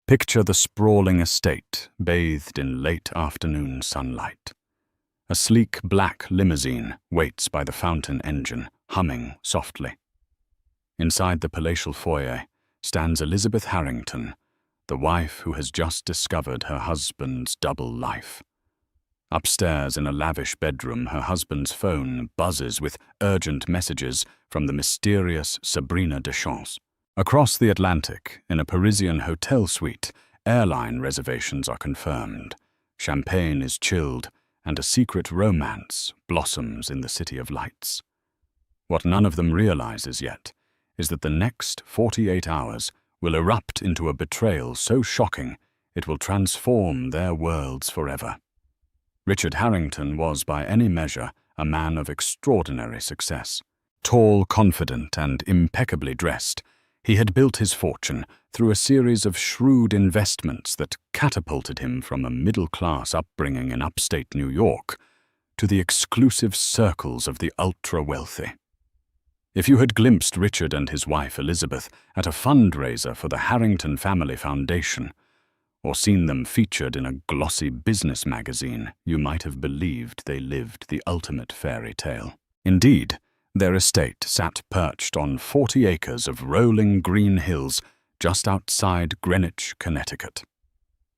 Picture the sprawling estate, bathed in late afternoon sunlight. A sleek black limousine waits by the fountain engine, humming softly. Inside the palatial foyer stands Elizabeth Harrington, the wife who has just discovered her husband's double life. Upstairs in a lavish bedroom, her husband's phone buzzes with urgent messages from the mysterious Sabrina Deschamps. Across the Atlantic, in a Parisian hotel suite, airline reservations are confirmed. Champagne is chilled, and a secret romance blossoms in the City of Lights. What none of them realizes yet is that the next 48 hours will erupt into a betrayal so shocking it will transform their worlds forever. Richard Harrington was, by any measure, a man of extraordinary success. Tall, confident, and impeccably dressed, he had built his fortune through a series of shrewd investments that catapulted him from a middle-class upbringing in upstate New York to the exclusive circles of the ultra-wealthy. If you had glimpsed Richard and his wife Elizabeth at a fundraiser for the Harrington Family Foundation, or seen them featured in a glossy business magazine, you might have believed they lived the ultimate fairy tale. Indeed, their estate sat perched on 40 acres of rolling green hills just outside Greenwich, Connecticut.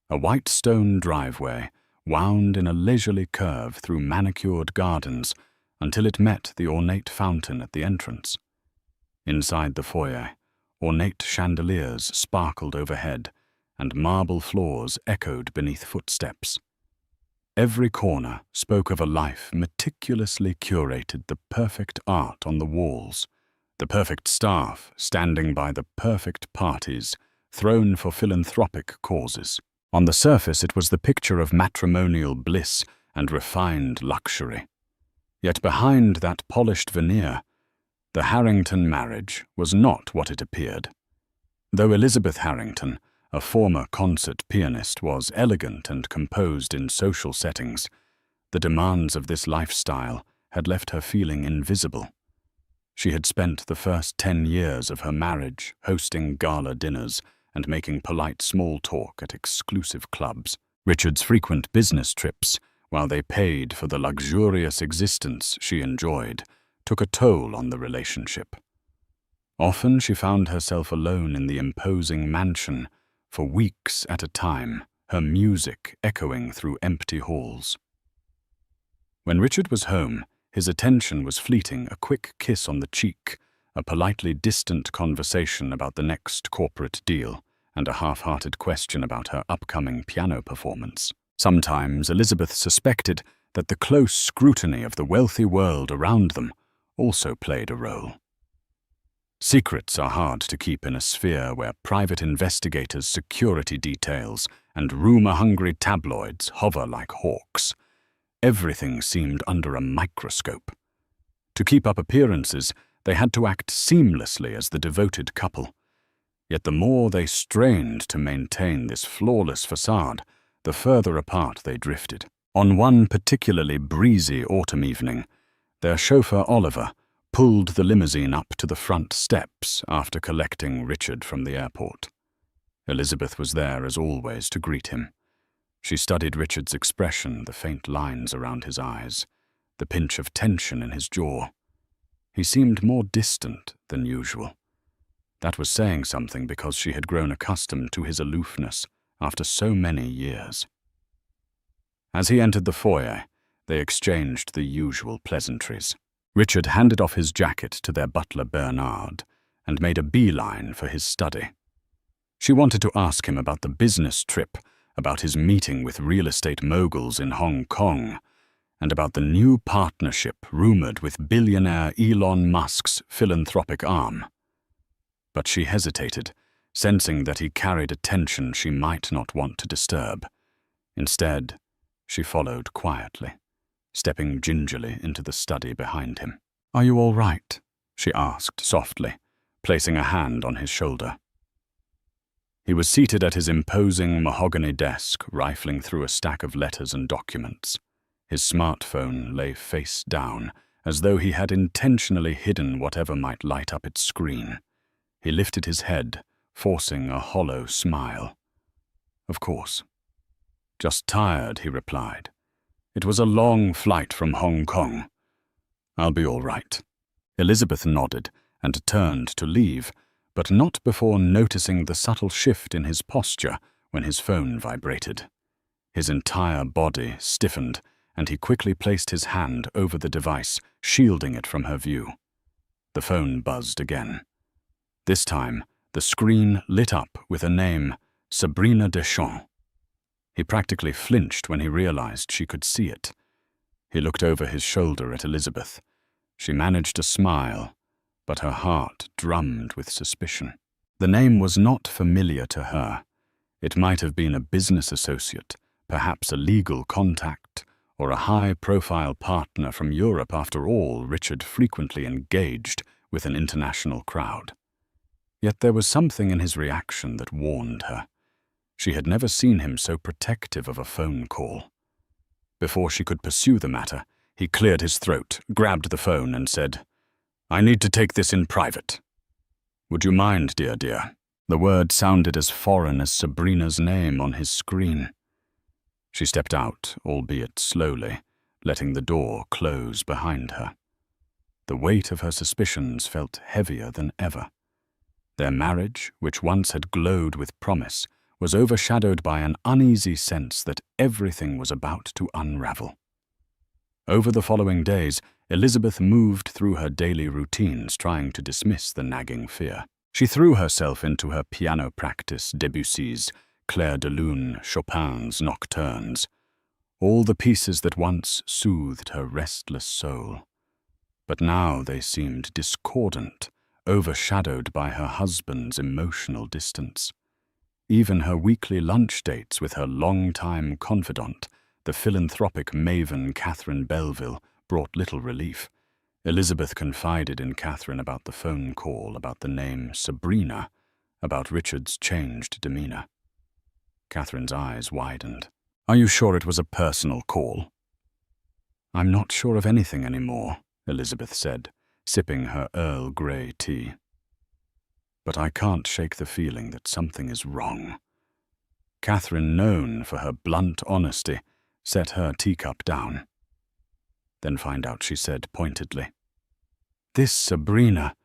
A white stone driveway wound in a leisurely curve through manicured gardens until it met the ornate fountain at the entrance. Inside the foyer, ornate chandeliers sparkled overhead, and marble floors echoed beneath footsteps. Every corner spoke of a life meticulously curated, the perfect art on the walls, the perfect staff standing by the perfect parties thrown for philanthropic causes. On the surface, it was the picture of matrimonial bliss and refined luxury. Yet behind that polished veneer, the Harrington marriage was not what it appeared. Though Elizabeth Harrington, a former concert pianist, was elegant and composed in social settings, the demands of this lifestyle had left her feeling invisible. She had spent the first 10 years of her marriage hosting gala dinners and making polite small talk at exclusive clubs. Richard's frequent business trips, while they paid for the luxurious existence she enjoyed, took a toll on the relationship. Often she found herself alone in the imposing mansion, for weeks at a time, her music echoing through empty halls. When Richard was home, his attention was fleeting, a quick kiss on the cheek, a politely distant conversation about the next corporate deal, and a half-hearted question about her upcoming piano performance. Sometimes Elizabeth suspected that the close scrutiny of the wealthy world around them also played a role. Secrets are hard to keep in a sphere where private investigators' security details and rumor-hungry tabloids hover like hawks. Everything seemed under a microscope. To keep up appearances, they had to act seamlessly as the devoted couple. Yet the more they strained to maintain this flawless facade, the further apart they drifted. On one particularly breezy autumn evening, their chauffeur Oliver pulled the limousine up to the front steps after collecting Richard from the airport. Elizabeth was there as always to greet him. She studied Richard's expression, the faint lines around his eyes, the pinch of tension in his jaw. He seemed more distant than usual. That was saying something because she had grown accustomed to his aloofness after so many years. As he entered the foyer, they exchanged the usual pleasantries. Richard handed off his jacket to their butler Bernard and made a beeline for his study. She wanted to ask him about the business trip, about his meeting with real estate moguls in Hong Kong, and about the new partnership rumored with billionaire Elon Musk's philanthropic arm. But she hesitated, sensing that he carried a tension she might not want to disturb. Instead, she followed quietly, stepping gingerly into the study behind him. "Are you all right?" she asked softly, placing a hand on his shoulder. He was seated at his imposing mahogany desk, rifling through a stack of letters and documents. His smartphone lay face down, as though he had intentionally hidden whatever might light up its screen. He lifted his head, forcing a hollow smile. Of course. Just tired, he replied. It was a long flight from Hong Kong. I'll be all right. Elizabeth nodded and turned to leave, but not before noticing the subtle shift in his posture when his phone vibrated. His entire body stiffened, and he quickly placed his hand over the device, shielding it from her view. The phone buzzed again. This time, the screen lit up with a name, Sabrina Deschamps. He practically flinched when he realized she could see it. He looked over his shoulder at Elizabeth. She managed a smile, but her heart drummed with suspicion. The name was not familiar to her. It might have been a business associate, perhaps a legal contact, or a high-profile partner from Europe. After all, Richard frequently engaged with an international crowd. Yet there was something in his reaction that warned her. She had never seen him so protective of a phone call. Before she could pursue the matter, he cleared his throat, grabbed the phone, and said, "I need to take this in private." "Would you mind, dear?" The word sounded as foreign as Sabrina's name on his screen. She stepped out, albeit slowly, letting the door close behind her. The weight of her suspicions felt heavier than ever. Their marriage, which once had glowed with promise, was overshadowed by an uneasy sense that everything was about to unravel. Over the following days, Elizabeth moved through her daily routines, trying to dismiss the nagging fear. She threw herself into her piano practice, Debussy's, Clair de Lune, Chopin's nocturnes, all the pieces that once soothed her restless soul. But now they seemed discordant, overshadowed by her husband's emotional distance. Even her weekly lunch dates with her longtime confidant, the philanthropic maven Catherine Belville, brought little relief. Elizabeth confided in Catherine about the phone call, about the name Sabrina, about Richard's changed demeanor. Catherine's eyes widened. "Are you sure it was a personal call?" "I'm not sure of anything anymore," Elizabeth said, sipping her Earl Grey tea. "But I can't shake the feeling that something is wrong." Catherine, known for her blunt honesty, set her teacup down. "Then find out," she said pointedly. "This Sabrina,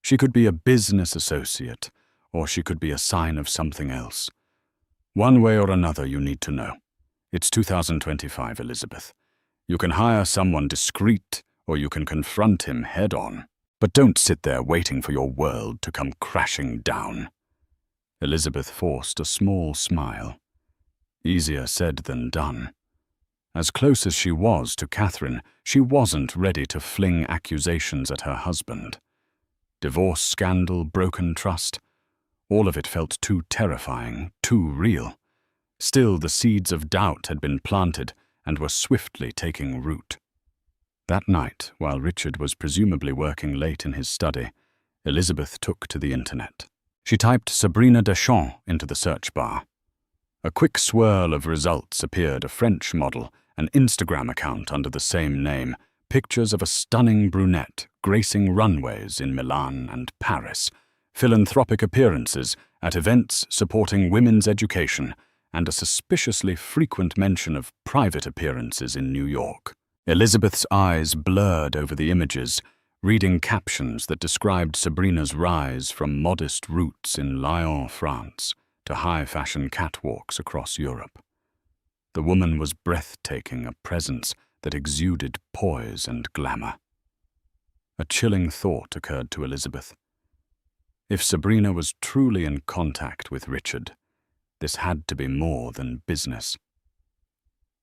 she could be a business associate, or she could be a sign of something else. One way or another, you need to know. It's 2025, Elizabeth. You can hire someone discreet, or you can confront him head-on. But don't sit there waiting for your world to come crashing down." Elizabeth forced a small smile. Easier said than done. As close as she was to Catherine, she wasn't ready to fling accusations at her husband. Divorce scandal, broken trust, all of it felt too terrifying, too real. Still, the seeds of doubt had been planted and were swiftly taking root. That night, while Richard was presumably working late in his study, Elizabeth took to the internet. She typed Sabrina Deschamps into the search bar. A quick swirl of results appeared: a French model, an Instagram account under the same name, pictures of a stunning brunette gracing runways in Milan and Paris, philanthropic appearances at events supporting women's education, and a suspiciously frequent mention of private appearances in New York. Elizabeth's eyes blurred over the images, reading captions that described Sabrina's rise from modest roots in Lyon, France, to high-fashion catwalks across Europe. The woman was breathtaking, a presence that exuded poise and glamour. A chilling thought occurred to Elizabeth. If Sabrina was truly in contact with Richard, this had to be more than business.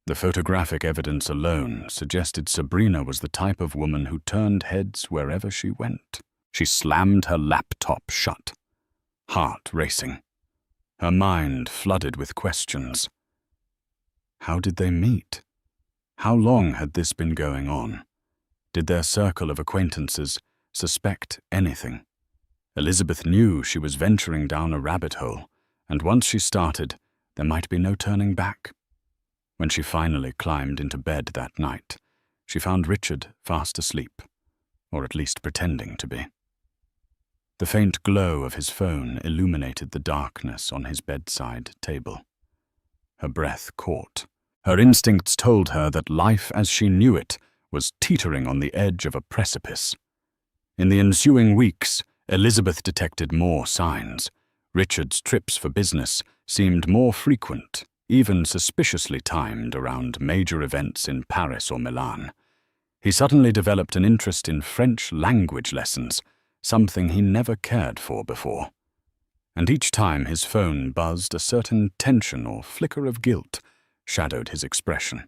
The photographic evidence alone suggested Sabrina was the type of woman who turned heads wherever she went. She slammed her laptop shut, heart racing, her mind flooded with questions. How did they meet? How long had this been going on? Did their circle of acquaintances suspect anything? Elizabeth knew she was venturing down a rabbit hole, and once she started, there might be no turning back. When she finally climbed into bed that night, she found Richard fast asleep, or at least pretending to be. The faint glow of his phone illuminated the darkness on his bedside table. her breath caught. Her instincts told her that life as she knew it was teetering on the edge of a precipice. In the ensuing weeks, Elizabeth detected more signs. Richard's trips for business seemed more frequent, even suspiciously timed around major events in Paris or Milan. He suddenly developed an interest in French language lessons, something he never cared for before. And each time his phone buzzed, a certain tension or flicker of guilt shadowed his expression.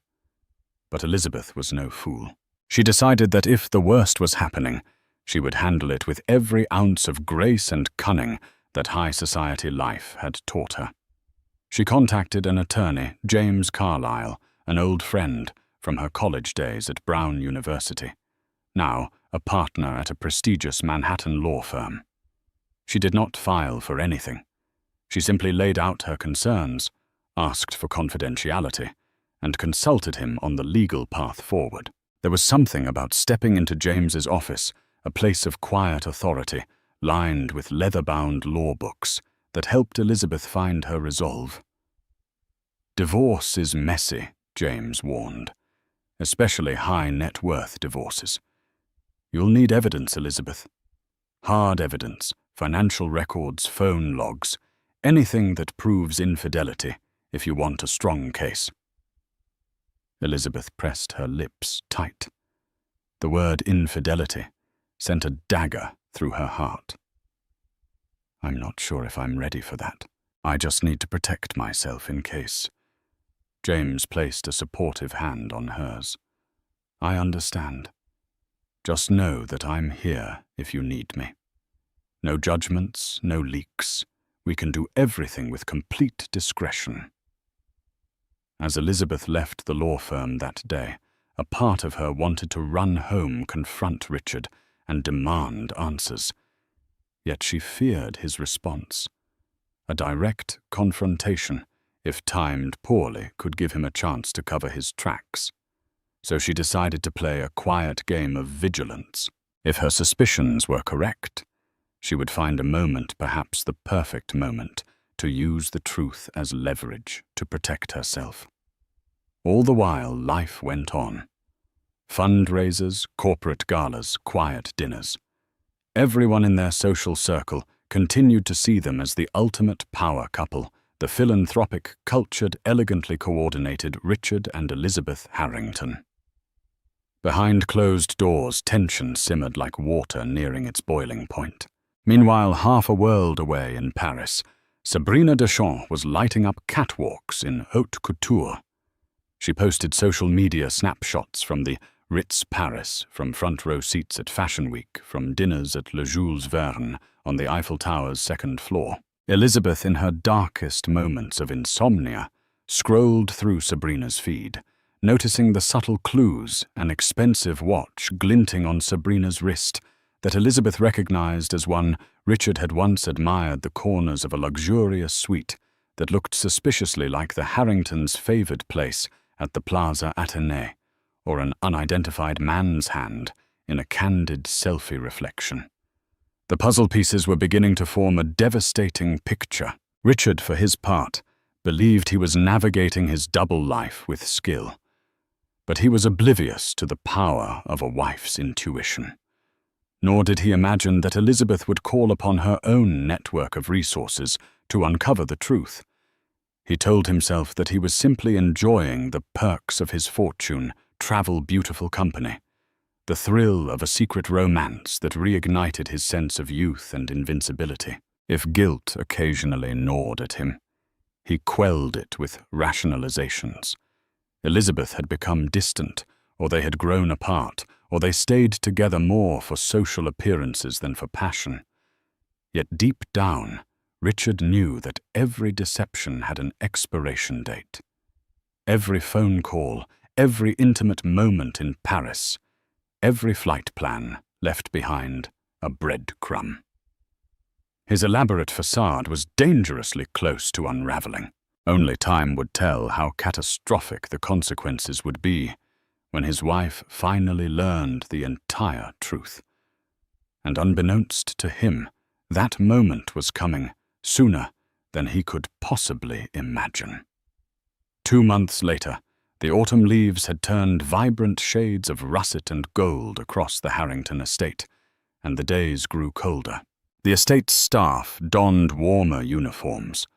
But Elizabeth was no fool. She decided that if the worst was happening, she would handle it with every ounce of grace and cunning that high society life had taught her. She contacted an attorney, James Carlyle, an old friend from her college days at Brown University, now a partner at a prestigious Manhattan law firm. She did not file for anything. She simply laid out her concerns, asked for confidentiality, and consulted him on the legal path forward. There was something about stepping into James's office, a place of quiet authority, lined with leather-bound law books, that helped Elizabeth find her resolve. Divorce is messy, James warned, especially high-net-worth divorces. You'll need evidence, Elizabeth. Hard evidence, financial records, phone logs, anything that proves infidelity if you want a strong case. Elizabeth pressed her lips tight. The word infidelity sent a dagger through her heart. I'm not sure if I'm ready for that. I just need to protect myself in case. James placed a supportive hand on hers. I understand. Just know that I'm here if you need me. No judgments, no leaks. We can do everything with complete discretion. As Elizabeth left the law firm that day, a part of her wanted to run home, confront Richard, and demand answers. Yet she feared his response. A direct confrontation, if timed poorly, could give him a chance to cover his tracks. So she decided to play a quiet game of vigilance. If her suspicions were correct, she would find a moment, perhaps the perfect moment, to use the truth as leverage to protect herself. All the while, life went on. Fundraisers, corporate galas, quiet dinners. Everyone in their social circle continued to see them as the ultimate power couple, the philanthropic, cultured, elegantly coordinated Richard and Elizabeth Harrington. Behind closed doors, tension simmered like water nearing its boiling point. Meanwhile, half a world away in Paris, Sabrina Deschamps was lighting up catwalks in haute couture. She posted social media snapshots from the Ritz Paris, from front-row seats at Fashion Week, from dinners at Le Jules Verne on the Eiffel Tower's second floor. Elizabeth, in her darkest moments of insomnia, scrolled through Sabrina's feed, noticing the subtle clues, an expensive watch glinting on Sabrina's wrist, that Elizabeth recognized as one Richard had once admired the corners of a luxurious suite that looked suspiciously like the Harringtons' favored place at the Plaza Athénée, or an unidentified man's hand in a candid selfie reflection. The puzzle pieces were beginning to form a devastating picture. Richard, for his part, believed he was navigating his double life with skill, but he was oblivious to the power of a wife's intuition. Nor did he imagine that Elizabeth would call upon her own network of resources to uncover the truth. He told himself that he was simply enjoying the perks of his fortune, travel beautiful company, the thrill of a secret romance that reignited his sense of youth and invincibility. If guilt occasionally gnawed at him, he quelled it with rationalizations. Elizabeth had become distant, or they had grown apart, or they stayed together more for social appearances than for passion. Yet deep down, Richard knew that every deception had an expiration date. Every phone call, every intimate moment in Paris, every flight plan left behind a breadcrumb. His elaborate facade was dangerously close to unraveling. Only time would tell how catastrophic the consequences would be when his wife finally learned the entire truth. And unbeknownst to him, that moment was coming sooner than he could possibly imagine. 2 months later, the autumn leaves had turned vibrant shades of russet and gold across the Harrington estate, and the days grew colder. The estate's staff donned warmer uniforms.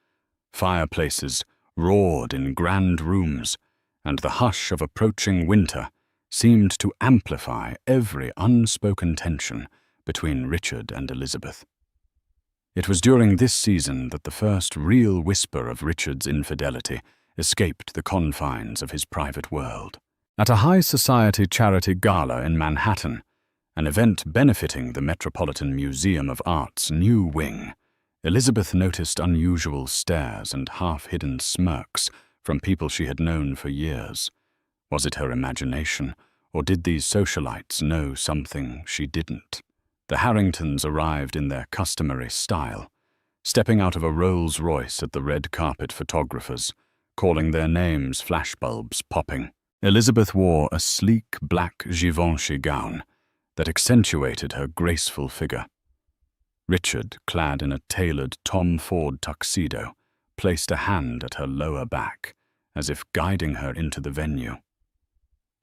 Fireplaces roared in grand rooms, and the hush of approaching winter seemed to amplify every unspoken tension between Richard and Elizabeth. It was during this season that the first real whisper of Richard's infidelity escaped the confines of his private world. At a high society charity gala in Manhattan, an event benefiting the Metropolitan Museum of Art's new wing, Elizabeth noticed unusual stares and half-hidden smirks from people she had known for years. Was it her imagination, or did these socialites know something she didn't? The Harringtons arrived in their customary style, stepping out of a Rolls-Royce at the red carpet photographers, calling their names flashbulbs popping. Elizabeth wore a sleek black Givenchy gown that accentuated her graceful figure. Richard, clad in a tailored Tom Ford tuxedo, placed a hand at her lower back, as if guiding her into the venue.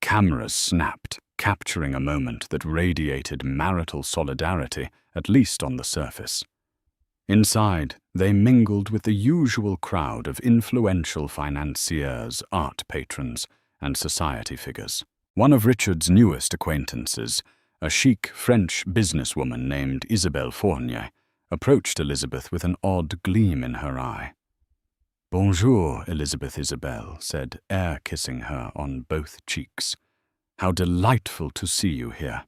Cameras snapped, capturing a moment that radiated marital solidarity, at least on the surface. Inside, they mingled with the usual crowd of influential financiers, art patrons, and society figures. One of Richard's newest acquaintances, a chic French businesswoman named Isabelle Fournier, approached Elizabeth with an odd gleam in her eye. "Bonjour, Elizabeth Isabelle," said, air-kissing her on both cheeks. "How delightful to see you here.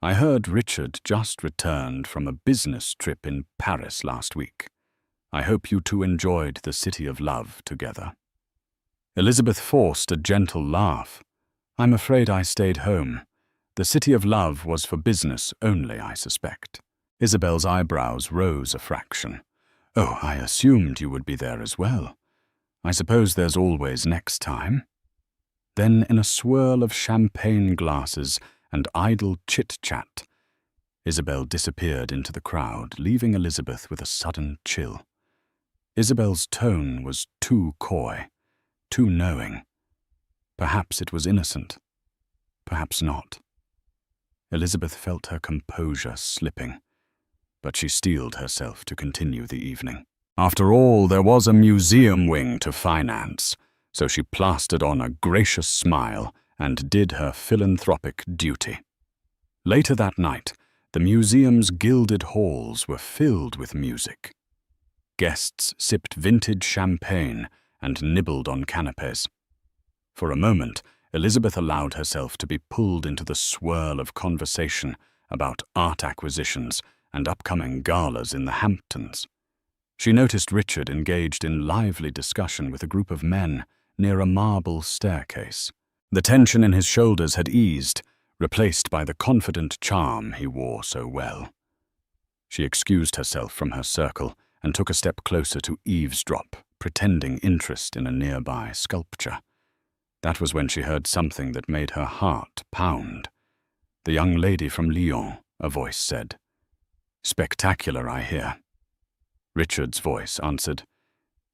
I heard Richard just returned from a business trip in Paris last week. I hope you two enjoyed the City of Love together." Elizabeth forced a gentle laugh. "I'm afraid I stayed home. The City of Love was for business only, I suspect." Isabel's eyebrows rose a fraction. "Oh, I assumed you would be there as well. I suppose there's always next time." Then, in a swirl of champagne glasses and idle chit-chat, Isabel disappeared into the crowd, leaving Elizabeth with a sudden chill. Isabel's tone was too coy, too knowing. Perhaps it was innocent. Perhaps not. Elizabeth felt her composure slipping, but she steeled herself to continue the evening. After all, there was a museum wing to finance, so she plastered on a gracious smile and did her philanthropic duty. Later that night, the museum's gilded halls were filled with music. Guests sipped vintage champagne and nibbled on canapes. For a moment, Elizabeth allowed herself to be pulled into the swirl of conversation about art acquisitions and upcoming galas in the Hamptons. She noticed Richard engaged in lively discussion with a group of men near a marble staircase. The tension in his shoulders had eased, replaced by the confident charm he wore so well. She excused herself from her circle and took a step closer to eavesdrop, pretending interest in a nearby sculpture. That was when she heard something that made her heart pound. "The young lady from Lyon," a voice said. "Spectacular, I hear." Richard's voice answered,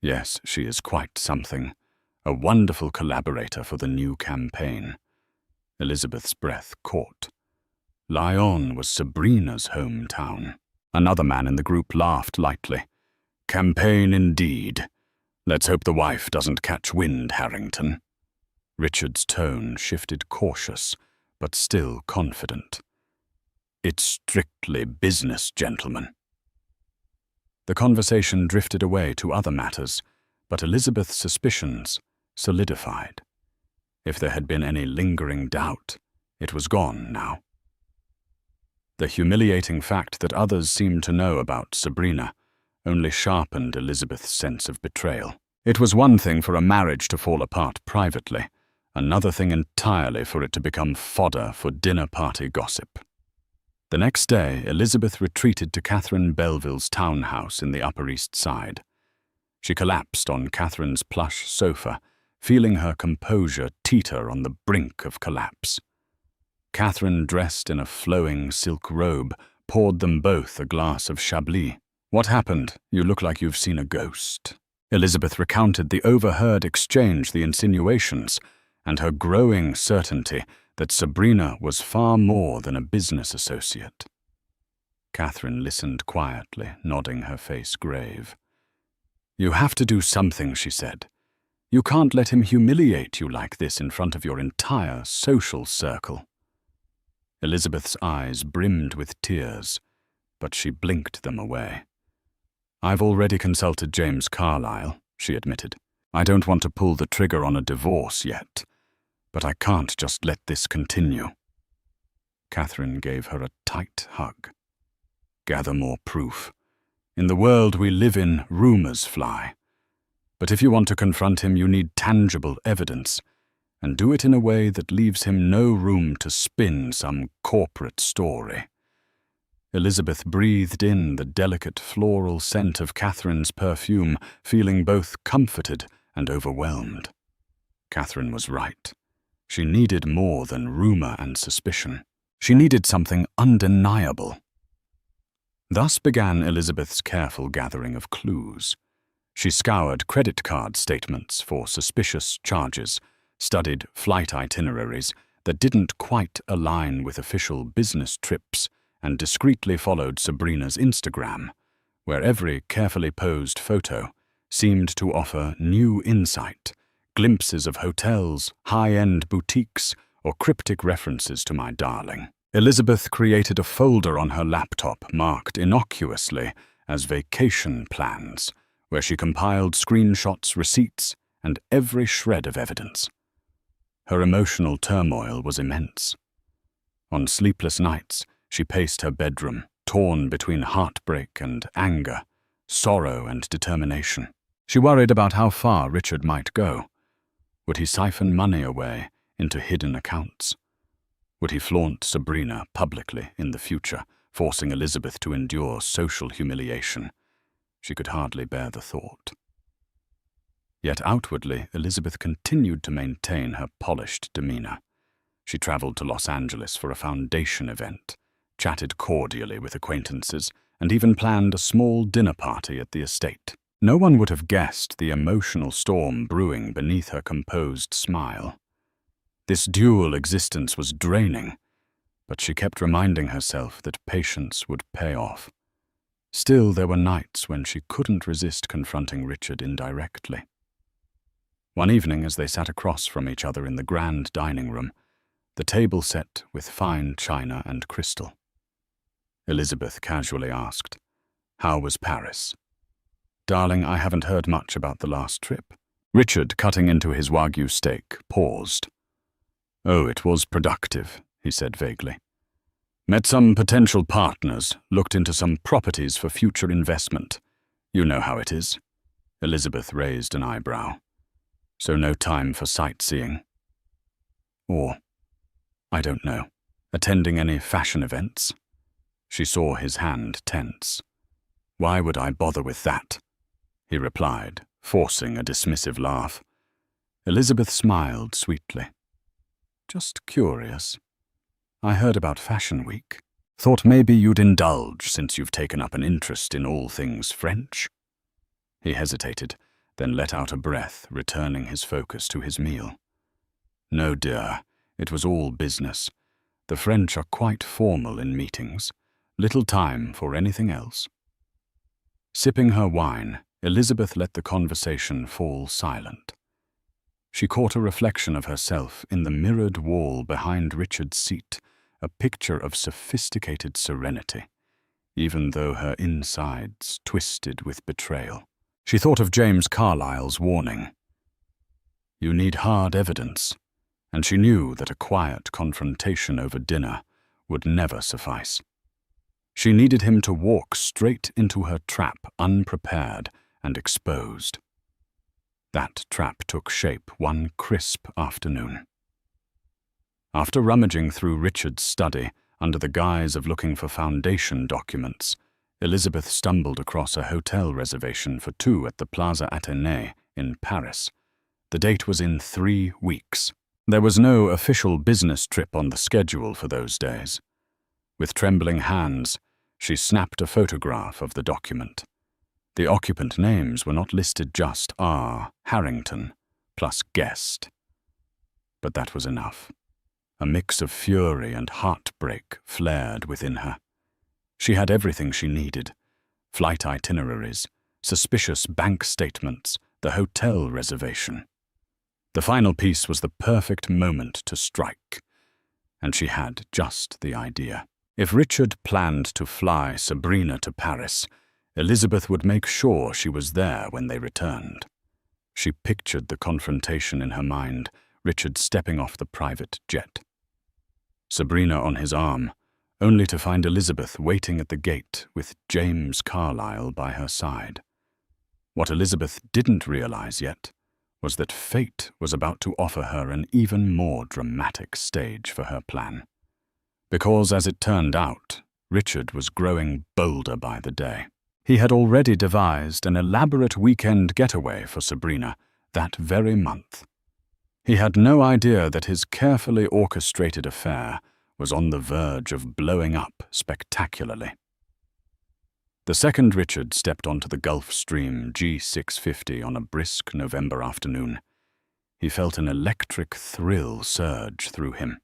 "Yes, she is quite something. A wonderful collaborator for the new campaign." Elizabeth's breath caught. Lyon was Sabrina's hometown. Another man in the group laughed lightly. "Campaign indeed. Let's hope the wife doesn't catch wind, Harrington." Richard's tone shifted cautious, but still confident. "It's strictly business, gentlemen." The conversation drifted away to other matters, but Elizabeth's suspicions solidified. If there had been any lingering doubt, it was gone now. The humiliating fact that others seemed to know about Sabrina only sharpened Elizabeth's sense of betrayal. It was one thing for a marriage to fall apart privately, another thing entirely for it to become fodder for dinner-party gossip. The next day, Elizabeth retreated to Catherine Belville's townhouse in the Upper East Side. She collapsed on Catherine's plush sofa, feeling her composure teeter on the brink of collapse. Catherine, dressed in a flowing silk robe, poured them both a glass of Chablis. "What happened? You look like you've seen a ghost." Elizabeth recounted the overheard exchange, the insinuations, and her growing certainty that Sabrina was far more than a business associate. Catherine listened quietly, nodding, her face grave. "You have to do something," she said. "You can't let him humiliate you like this in front of your entire social circle." Elizabeth's eyes brimmed with tears, but she blinked them away. "I've already consulted James Carlyle," she admitted. "I don't want to pull the trigger on a divorce yet, but I can't just let this continue." Catherine gave her a tight hug. "Gather more proof. In the world we live in, rumors fly. But if you want to confront him, you need tangible evidence, and do it in a way that leaves him no room to spin some corporate story." Elizabeth breathed in the delicate floral scent of Catherine's perfume, feeling both comforted and overwhelmed. Catherine was right. She needed more than rumor and suspicion. She needed something undeniable. Thus began Elizabeth's careful gathering of clues. She scoured credit card statements for suspicious charges, studied flight itineraries that didn't quite align with official business trips, and discreetly followed Sabrina's Instagram, where every carefully posed photo seemed to offer new insight, glimpses of hotels, high-end boutiques, or cryptic references to my darling. Elizabeth created a folder on her laptop marked innocuously as vacation plans, where she compiled screenshots, receipts, and every shred of evidence. Her emotional turmoil was immense. On sleepless nights, she paced her bedroom, torn between heartbreak and anger, sorrow and determination. She worried about how far Richard might go. Would he siphon money away into hidden accounts? Would he flaunt Sabrina publicly in the future, forcing Elizabeth to endure social humiliation? She could hardly bear the thought. Yet outwardly, Elizabeth continued to maintain her polished demeanor. She traveled to Los Angeles for a foundation event, chatted cordially with acquaintances, and even planned a small dinner party at the estate. No one would have guessed the emotional storm brewing beneath her composed smile. This dual existence was draining, but she kept reminding herself that patience would pay off. Still, there were nights when she couldn't resist confronting Richard indirectly. One evening, as they sat across from each other in the grand dining room, the table set with fine china and crystal, Elizabeth casually asked, "How was Paris?" "Darling, I haven't heard much about the last trip." Richard, cutting into his Wagyu steak, paused. "Oh, it was productive," he said vaguely. "Met some potential partners, looked into some properties for future investment. You know how it is." Elizabeth raised an eyebrow. "So no time for sightseeing?" "Or, I don't know, attending any fashion events?" She saw his hand tense. "Why would I bother with that?" he replied, forcing a dismissive laugh. Elizabeth smiled sweetly. "Just curious. I heard about Fashion Week. Thought maybe you'd indulge since you've taken up an interest in all things French." He hesitated, then let out a breath, returning his focus to his meal. "No, dear, it was all business. The French are quite formal in meetings. Little time for anything else." Sipping her wine, Elizabeth let the conversation fall silent. She caught a reflection of herself in the mirrored wall behind Richard's seat, a picture of sophisticated serenity, even though her insides twisted with betrayal. She thought of James Carlyle's warning. You need hard evidence, and she knew that a quiet confrontation over dinner would never suffice. She needed him to walk straight into her trap, unprepared and exposed. That trap took shape one crisp afternoon. After rummaging through Richard's study under the guise of looking for foundation documents, Elizabeth stumbled across a hotel reservation for 2 at the Plaza Athénée in Paris. The date was in 3 weeks. There was no official business trip on the schedule for those days. With trembling hands, she snapped a photograph of the document. The occupant names were not listed, just R. Harrington plus guest. But that was enough. A mix of fury and heartbreak flared within her. She had everything she needed: flight itineraries, suspicious bank statements, the hotel reservation. The final piece was the perfect moment to strike, and she had just the idea. If Richard planned to fly Sabrina to Paris, Elizabeth would make sure she was there when they returned. She pictured the confrontation in her mind, Richard stepping off the private jet, Sabrina on his arm, only to find Elizabeth waiting at the gate with James Carlyle by her side. What Elizabeth didn't realize yet was that fate was about to offer her an even more dramatic stage for her plan. Because, as it turned out, Richard was growing bolder by the day. He had already devised an elaborate weekend getaway for Sabrina that very month. He had no idea that his carefully orchestrated affair was on the verge of blowing up spectacularly. The second Richard stepped onto the Gulfstream G650 on a brisk November afternoon, he felt an electric thrill surge through him.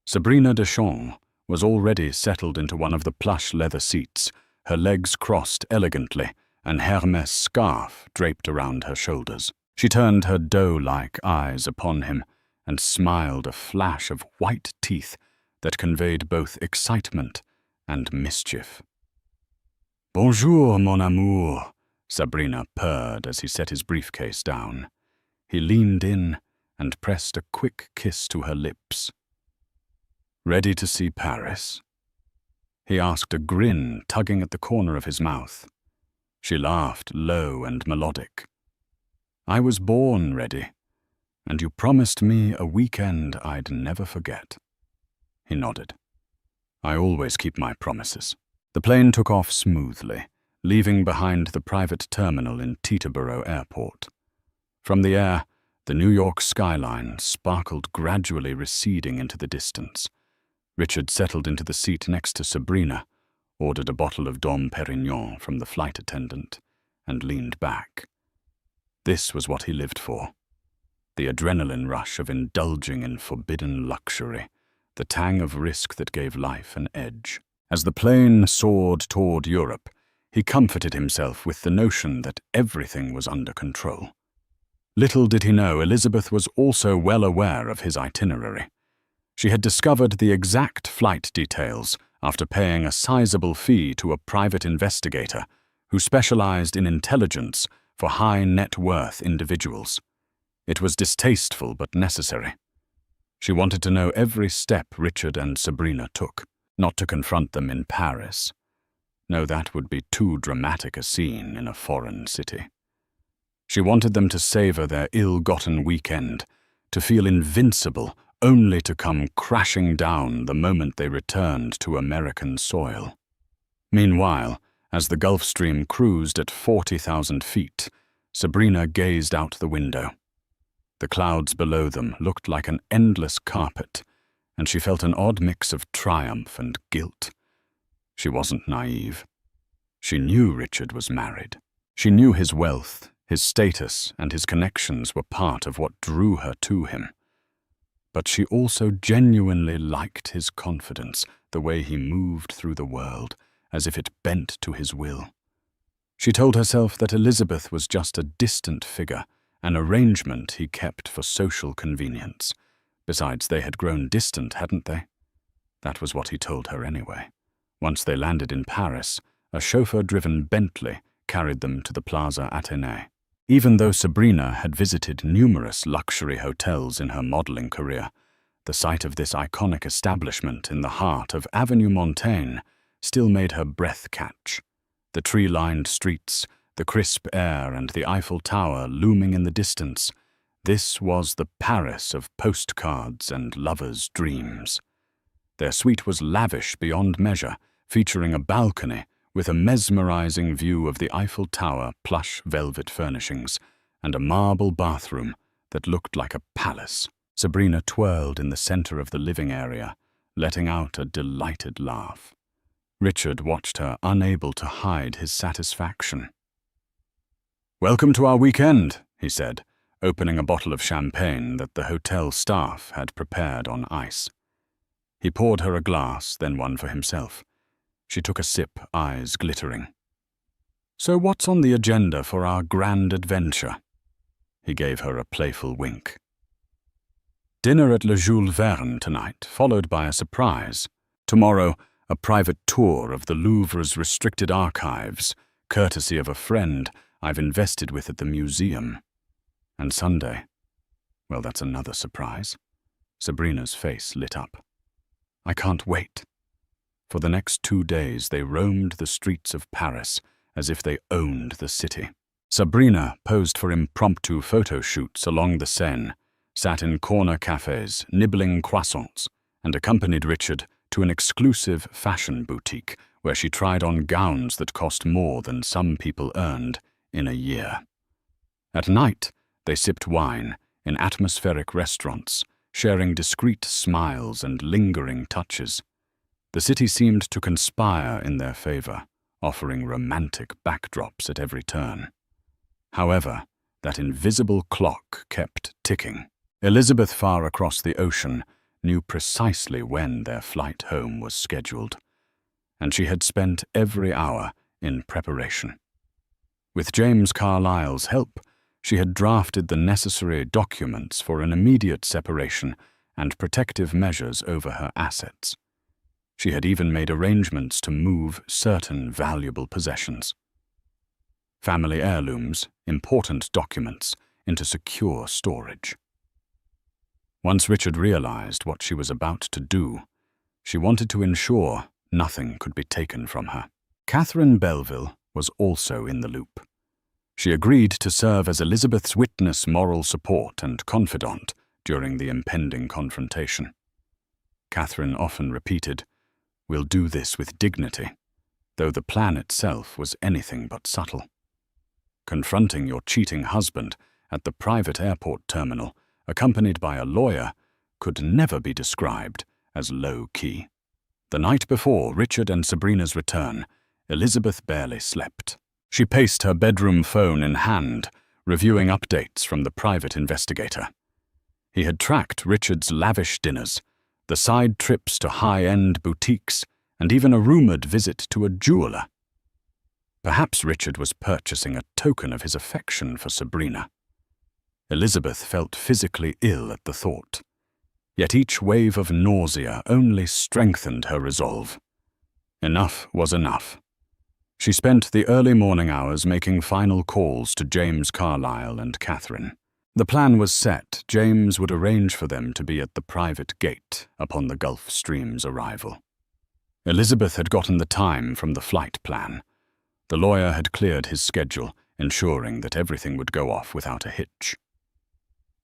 Sabrina Deschamps was already settled into one of the plush leather seats, her legs crossed elegantly, an Hermès scarf draped around her shoulders. She turned her doe-like eyes upon him and smiled, a flash of white teeth that conveyed both excitement and mischief. "Bonjour, mon amour," Sabrina purred as he set his briefcase down. He leaned in and pressed a quick kiss to her lips. "Ready to see Paris?" He asked, a grin tugging at the corner of his mouth. She laughed, low and melodic. "I was born ready, and you promised me a weekend I'd never forget." He nodded. "I always keep my promises." The plane took off smoothly, leaving behind the private terminal in Teterboro Airport. From the air, the New York skyline sparkled, gradually receding into the distance. Richard settled into the seat next to Sabrina, ordered a bottle of Dom Perignon from the flight attendant, and leaned back. This was what he lived for. The adrenaline rush of indulging in forbidden luxury, the tang of risk that gave life an edge. As the plane soared toward Europe, he comforted himself with the notion that everything was under control. Little did he know, Elizabeth was also well aware of his itinerary. She had discovered the exact flight details after paying a sizable fee to a private investigator who specialized in intelligence for high-net-worth individuals. It was distasteful but necessary. She wanted to know every step Richard and Sabrina took, not to confront them in Paris. No, that would be too dramatic a scene in a foreign city. She wanted them to savor their ill-gotten weekend, to feel invincible, only to come crashing down the moment they returned to American soil. Meanwhile, as the Gulfstream cruised at 40,000 feet, Sabrina gazed out the window. The clouds below them looked like an endless carpet, and she felt an odd mix of triumph and guilt. She wasn't naive. She knew Richard was married. She knew his wealth, his status, and his connections were part of what drew her to him. But she also genuinely liked his confidence, the way he moved through the world, as if it bent to his will. She told herself that Elizabeth was just a distant figure, an arrangement he kept for social convenience. Besides, they had grown distant, hadn't they? That was what he told her anyway. Once they landed in Paris, a chauffeur-driven Bentley carried them to the Plaza Athénée. Even though Sabrina had visited numerous luxury hotels in her modeling career, the sight of this iconic establishment in the heart of Avenue Montaigne still made her breath catch. The tree-lined streets, the crisp air, and the Eiffel Tower looming in the distance, this was the Paris of postcards and lovers' dreams. Their suite was lavish beyond measure, featuring a balcony with a mesmerizing view of the Eiffel Tower, plush velvet furnishings, and a marble bathroom that looked like a palace. Sabrina twirled in the center of the living area, letting out a delighted laugh. Richard watched her, unable to hide his satisfaction. "Welcome to our weekend," he said, opening a bottle of champagne that the hotel staff had prepared on ice. He poured her a glass, then one for himself. She took a sip, eyes glittering. "So what's on the agenda for our grand adventure?" He gave her a playful wink. "Dinner at Le Jules Verne tonight, followed by a surprise. Tomorrow, a private tour of the Louvre's restricted archives, courtesy of a friend I've invested with at the museum. And Sunday, well, that's another surprise." Sabrina's face lit up. "I can't wait." For the next 2 days, they roamed the streets of Paris as if they owned the city. Sabrina posed for impromptu photo shoots along the Seine, sat in corner cafes, nibbling croissants, and accompanied Richard to an exclusive fashion boutique where she tried on gowns that cost more than some people earned in a year. At night, they sipped wine in atmospheric restaurants, sharing discreet smiles and lingering touches. The city seemed to conspire in their favor, offering romantic backdrops at every turn. However, that invisible clock kept ticking. Elizabeth, far across the ocean, knew precisely when their flight home was scheduled, and she had spent every hour in preparation. With James Carlyle's help, she had drafted the necessary documents for an immediate separation and protective measures over her assets. She had even made arrangements to move certain valuable possessions. Family heirlooms, important documents, into secure storage. Once Richard realized what she was about to do, she wanted to ensure nothing could be taken from her. Catherine Belleville was also in the loop. She agreed to serve as Elizabeth's witness, moral support, and confidant during the impending confrontation. Catherine often repeated, "We'll do this with dignity," though the plan itself was anything but subtle. Confronting your cheating husband at the private airport terminal, accompanied by a lawyer, could never be described as low-key. The night before Richard and Sabrina's return, Elizabeth barely slept. She paced her bedroom phone in hand, reviewing updates from the private investigator. He had tracked Richard's lavish dinners, the side trips to high-end boutiques, and even a rumored visit to a jeweler. Perhaps Richard was purchasing a token of his affection for Sabrina. Elizabeth felt physically ill at the thought, yet each wave of nausea only strengthened her resolve. Enough was enough. She spent the early morning hours making final calls to James Carlyle and Catherine. The plan was set. James would arrange for them to be at the private gate upon the Gulf Stream's arrival. Elizabeth had gotten the time from the flight plan. The lawyer had cleared his schedule, ensuring that everything would go off without a hitch.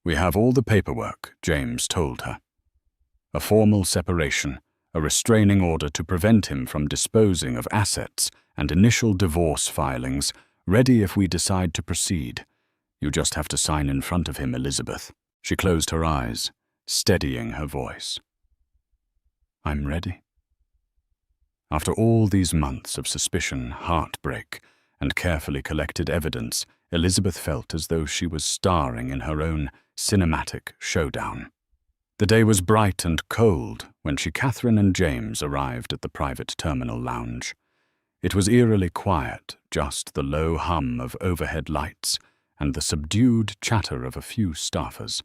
"We have all the paperwork," James told her. A formal separation, a restraining order to prevent him from disposing of assets, and initial divorce filings, ready if we decide to proceed. You just have to sign in front of him, Elizabeth. She closed her eyes, steadying her voice. "I'm ready." After all these months of suspicion, heartbreak, and carefully collected evidence, Elizabeth felt as though she was starring in her own cinematic showdown. The day was bright and cold when Catherine and James arrived at the private terminal lounge. It was eerily quiet, just the low hum of overhead lights and the subdued chatter of a few staffers.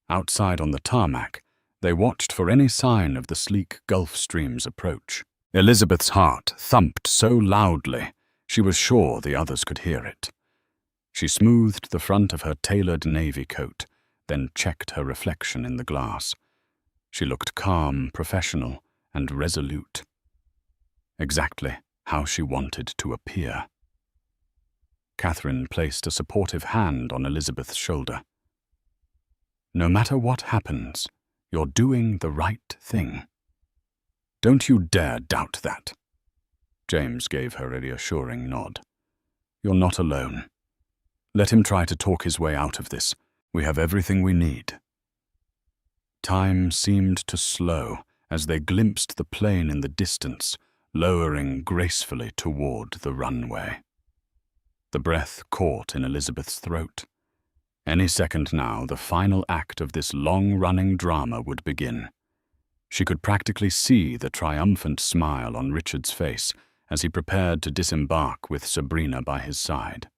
Outside on the tarmac, they watched for any sign of the sleek Gulf Stream's approach. Elizabeth's heart thumped so loudly she was sure the others could hear it. She smoothed the front of her tailored navy coat, then checked her reflection in the glass. She looked calm, professional, and resolute. Exactly how she wanted to appear. Catherine placed a supportive hand on Elizabeth's shoulder. "No matter what happens, you're doing the right thing. Don't you dare doubt that." James gave her a reassuring nod. "You're not alone. Let him try to talk his way out of this. We have everything we need." Time seemed to slow as they glimpsed the plane in the distance, lowering gracefully toward the runway. The breath caught in Elizabeth's throat. Any second now, the final act of this long-running drama would begin. She could practically see the triumphant smile on Richard's face as he prepared to disembark with Sabrina by his side.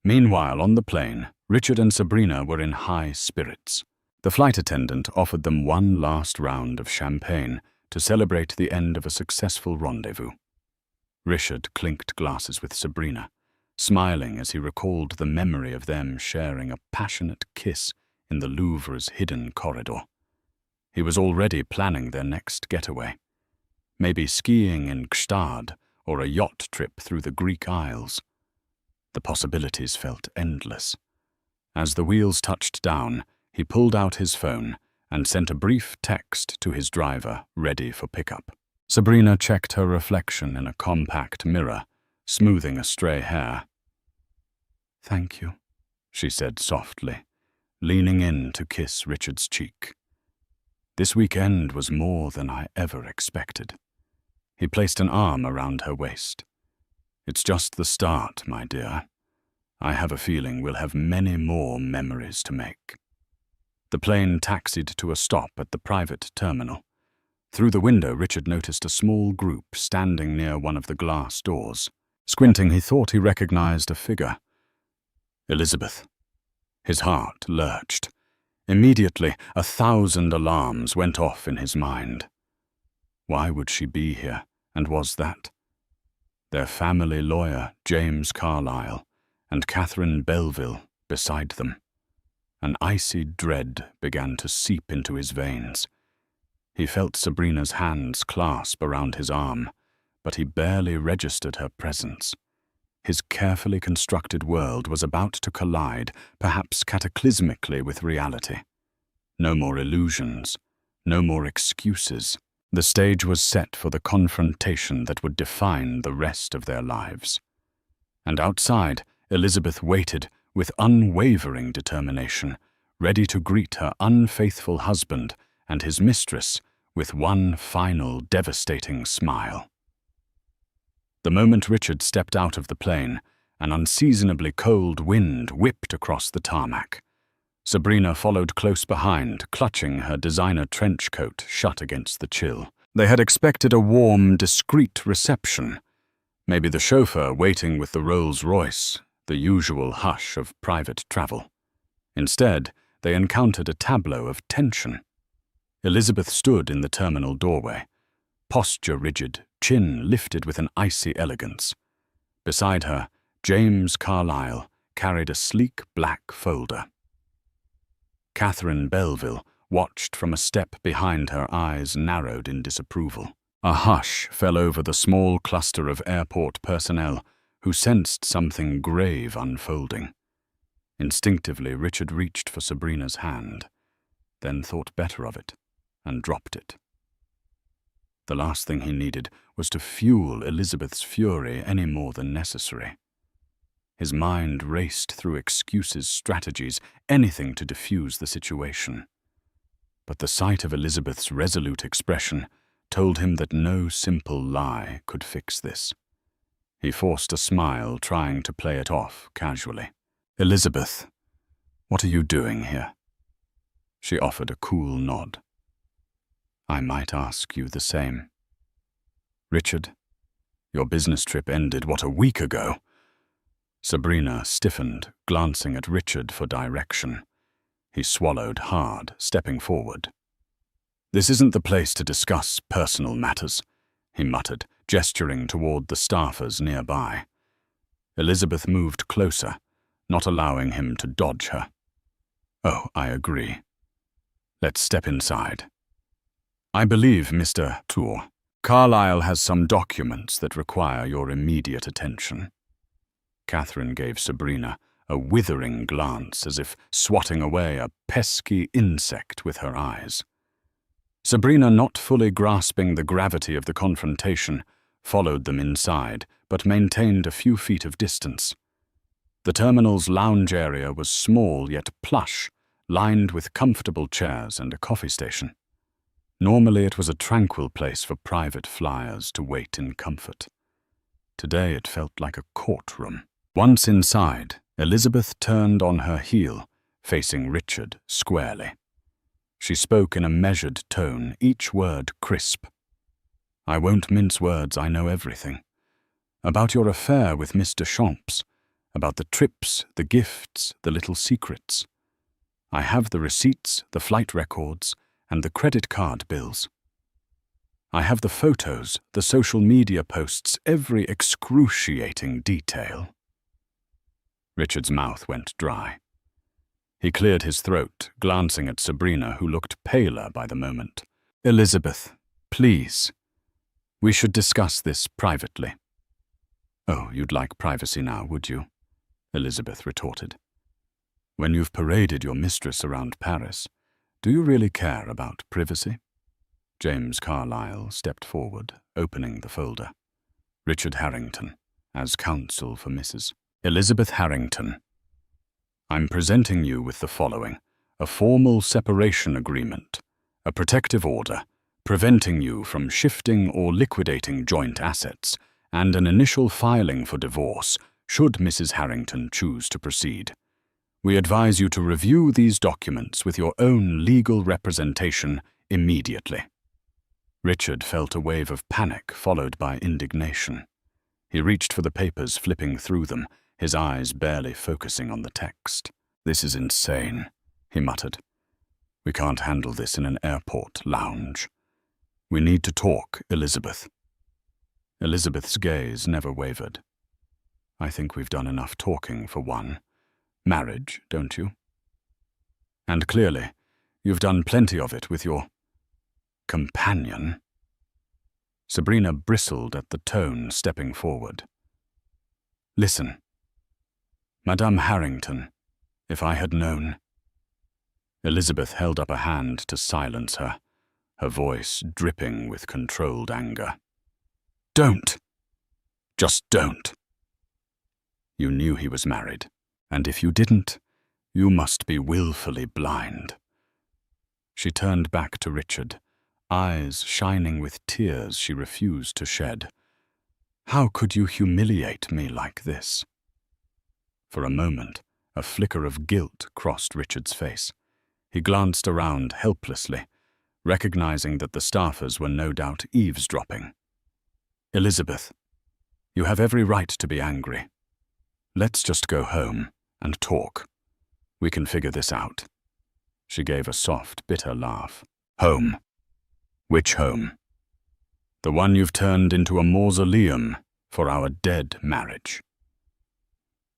Meanwhile, on the plane, Richard and Sabrina were in high spirits. The flight attendant offered them one last round of champagne to celebrate the end of a successful rendezvous. Richard clinked glasses with Sabrina, smiling as he recalled the memory of them sharing a passionate kiss in the Louvre's hidden corridor. He was already planning their next getaway. Maybe skiing in Gstad or a yacht trip through the Greek Isles. The possibilities felt endless. As the wheels touched down, he pulled out his phone and sent a brief text to his driver, ready for pickup. Sabrina checked her reflection in a compact mirror, smoothing a stray hair. "Thank you," she said softly, leaning in to kiss Richard's cheek. This weekend was more than I ever expected. He placed an arm around her waist. "It's just the start, my dear. I have a feeling we'll have many more memories to make." The plane taxied to a stop at the private terminal. Through the window, Richard noticed a small group standing near one of the glass doors. Squinting, he thought he recognized a figure. Elizabeth. His heart lurched. Immediately, 1,000 alarms went off in his mind. Why would she be here, and was that? Their family lawyer, James Carlyle, and Catherine Belville beside them. An icy dread began to seep into his veins. He felt Sabrina's hands clasp around his arm, but he barely registered her presence. His carefully constructed world was about to collide, perhaps cataclysmically, with reality. No more illusions, no more excuses. The stage was set for the confrontation that would define the rest of their lives. And outside, Elizabeth waited with unwavering determination, ready to greet her unfaithful husband and his mistress with one final devastating smile. The moment Richard stepped out of the plane, an unseasonably cold wind whipped across the tarmac. Sabrina followed close behind, clutching her designer trench coat shut against the chill. They had expected a warm, discreet reception. Maybe the chauffeur waiting with the Rolls-Royce, the usual hush of private travel. Instead, they encountered a tableau of tension. Elizabeth stood in the terminal doorway, posture rigid, chin lifted with an icy elegance. Beside her, James Carlyle carried a sleek black folder. Catherine Belville watched from a step behind, her eyes narrowed in disapproval. A hush fell over the small cluster of airport personnel who sensed something grave unfolding. Instinctively, Richard reached for Sabrina's hand, then thought better of it and dropped it. The last thing he needed was to fuel Elizabeth's fury any more than necessary. His mind raced through excuses, strategies, anything to diffuse the situation. But the sight of Elizabeth's resolute expression told him that no simple lie could fix this. He forced a smile, trying to play it off casually. "Elizabeth, what are you doing here?" She offered a cool nod. "I might ask you the same." "Richard, your business trip ended, a week ago?" Sabrina stiffened, glancing at Richard for direction. He swallowed hard, stepping forward. "This isn't the place to discuss personal matters," he muttered, gesturing toward the staffers nearby. Elizabeth moved closer, not allowing him to dodge her. "Oh, I agree. Let's step inside. I believe, Mr. Tour, Carlyle has some documents that require your immediate attention." Catherine gave Sabrina a withering glance, as if swatting away a pesky insect with her eyes. Sabrina, not fully grasping the gravity of the confrontation, followed them inside, but maintained a few feet of distance. The terminal's lounge area was small yet plush, lined with comfortable chairs and a coffee station. Normally it was a tranquil place for private flyers to wait in comfort. Today it felt like a courtroom. Once inside, Elizabeth turned on her heel, facing Richard squarely. She spoke in a measured tone, each word crisp. "I won't mince words, I know everything. About your affair with Mr. Champs, about the trips, the gifts, the little secrets. I have the receipts, the flight records, and the credit card bills. I have the photos, the social media posts, every excruciating detail." Richard's mouth went dry. He cleared his throat, glancing at Sabrina, who looked paler by the moment. "Elizabeth, please. We should discuss this privately." "Oh, you'd like privacy now, would you?" Elizabeth retorted. "When you've paraded your mistress around Paris, do you really care about privacy?" James Carlyle stepped forward, opening the folder. "Richard Harrington, as counsel for Mrs. Elizabeth Harrington. I'm presenting you with the following: a formal separation agreement, a protective order, preventing you from shifting or liquidating joint assets, and an initial filing for divorce, should Mrs. Harrington choose to proceed. We advise you to review these documents with your own legal representation immediately." Richard felt a wave of panic followed by indignation. He reached for the papers, flipping through them, his eyes barely focusing on the text. "This is insane," he muttered. "We can't handle this in an airport lounge. We need to talk, Elizabeth." Elizabeth's gaze never wavered. "I think we've done enough talking for one marriage, don't you? And clearly, you've done plenty of it with your companion." Sabrina bristled at the tone, stepping forward. "Listen. Madame Harrington, if I had known—" Elizabeth held up a hand to silence her, her voice dripping with controlled anger. "Don't! Just don't! You knew he was married, and if you didn't, you must be willfully blind." She turned back to Richard, eyes shining with tears she refused to shed. "How could you humiliate me like this?" For a moment, a flicker of guilt crossed Richard's face. He glanced around helplessly, recognizing that the staffers were no doubt eavesdropping. "Elizabeth, you have every right to be angry. Let's just go home and talk. We can figure this out." She gave a soft, bitter laugh. "Home? Which home?" "The one you've turned into a mausoleum for our dead marriage."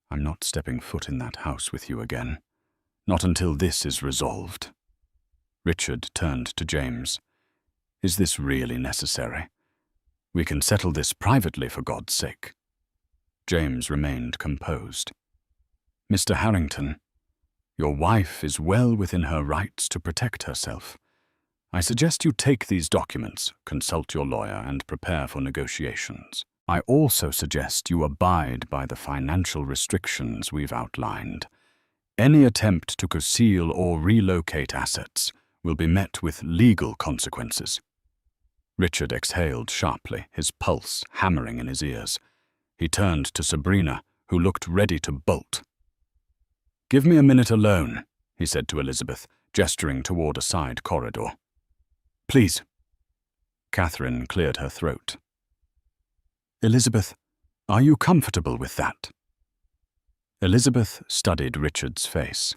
"I'm not stepping foot in that house with you again. Not until this is resolved." Richard turned to James. "Is this really necessary? We can settle this privately, for God's sake." James remained composed. "Mr. Harrington, your wife is well within her rights to protect herself. I suggest you take these documents, consult your lawyer, and prepare for negotiations. I also suggest you abide by the financial restrictions we've outlined. Any attempt to conceal or relocate assets will be met with legal consequences." Richard exhaled sharply, his pulse hammering in his ears. He turned to Sabrina, who looked ready to bolt. "Give me a minute alone," he said to Elizabeth, gesturing toward a side corridor. "Please." Catherine cleared her throat. "Elizabeth, are you comfortable with that?" Elizabeth studied Richard's face.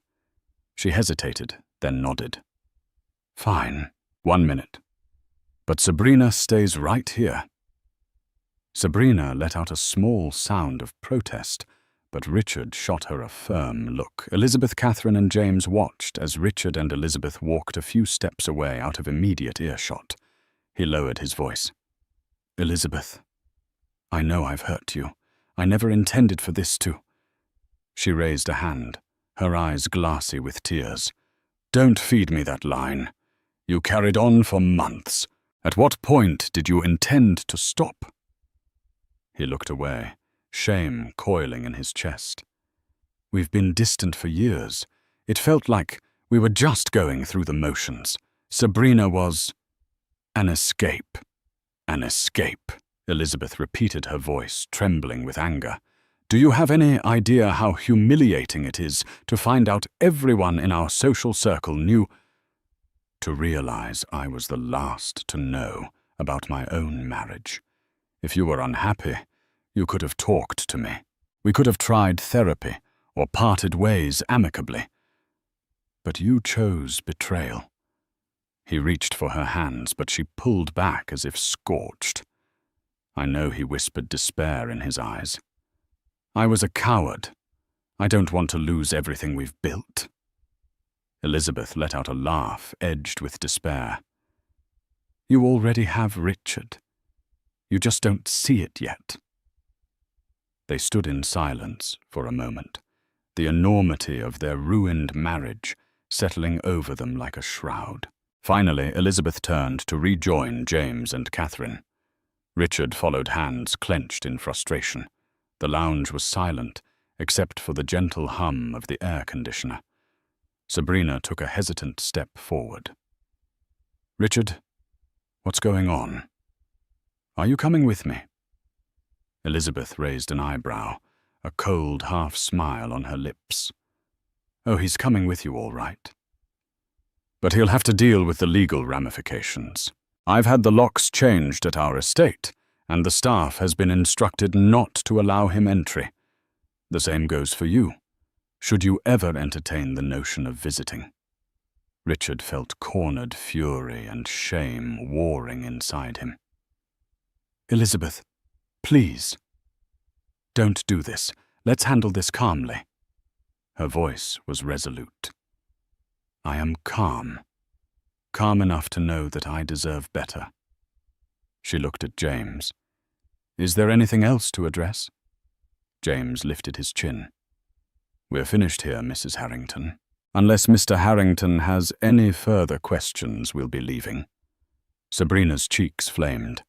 She hesitated, then nodded. "Fine. 1 minute. But Sabrina stays right here." Sabrina let out a small sound of protest, but Richard shot her a firm look. Elizabeth, Catherine, and James watched as Richard and Elizabeth walked a few steps away out of immediate earshot. He lowered his voice. "Elizabeth, I know I've hurt you. I never intended for this to—" She raised a hand, her eyes glassy with tears. "Don't feed me that line. You carried on for months. At what point did you intend to stop?" He looked away, shame coiling in his chest. "We've been distant for years. It felt like we were just going through the motions. Sabrina was—" An escape. An escape, Elizabeth repeated, her voice trembling with anger. Do you have any idea how humiliating it is to find out everyone in our social circle knew? To realize I was the last to know about my own marriage. If you were unhappy, you could have talked to me. We could have tried therapy or parted ways amicably. But you chose betrayal. He reached for her hands, but she pulled back as if scorched. I know he whispered despair in his eyes. I was a coward. I don't want to lose everything we've built. Elizabeth let out a laugh edged with despair. You already have Richard. You just don't see it yet. They stood in silence for a moment, the enormity of their ruined marriage settling over them like a shroud. Finally, Elizabeth turned to rejoin James and Catherine. Richard followed, hands clenched in frustration. The lounge was silent, except for the gentle hum of the air conditioner. Sabrina took a hesitant step forward. Richard, what's going on? Are you coming with me? Elizabeth raised an eyebrow, a cold half-smile on her lips. Oh, he's coming with you, all right. But he'll have to deal with the legal ramifications. I've had the locks changed at our estate, and the staff has been instructed not to allow him entry. The same goes for you, should you ever entertain the notion of visiting. Richard felt cornered fury and shame warring inside him. Elizabeth, please. Don't do this. Let's handle this calmly. Her voice was resolute. I am calm. Calm enough to know that I deserve better. She looked at James. Is there anything else to address? James lifted his chin. We're finished here, Mrs. Harrington. Unless Mr. Harrington has any further questions, we'll be leaving. Sabrina's cheeks flamed.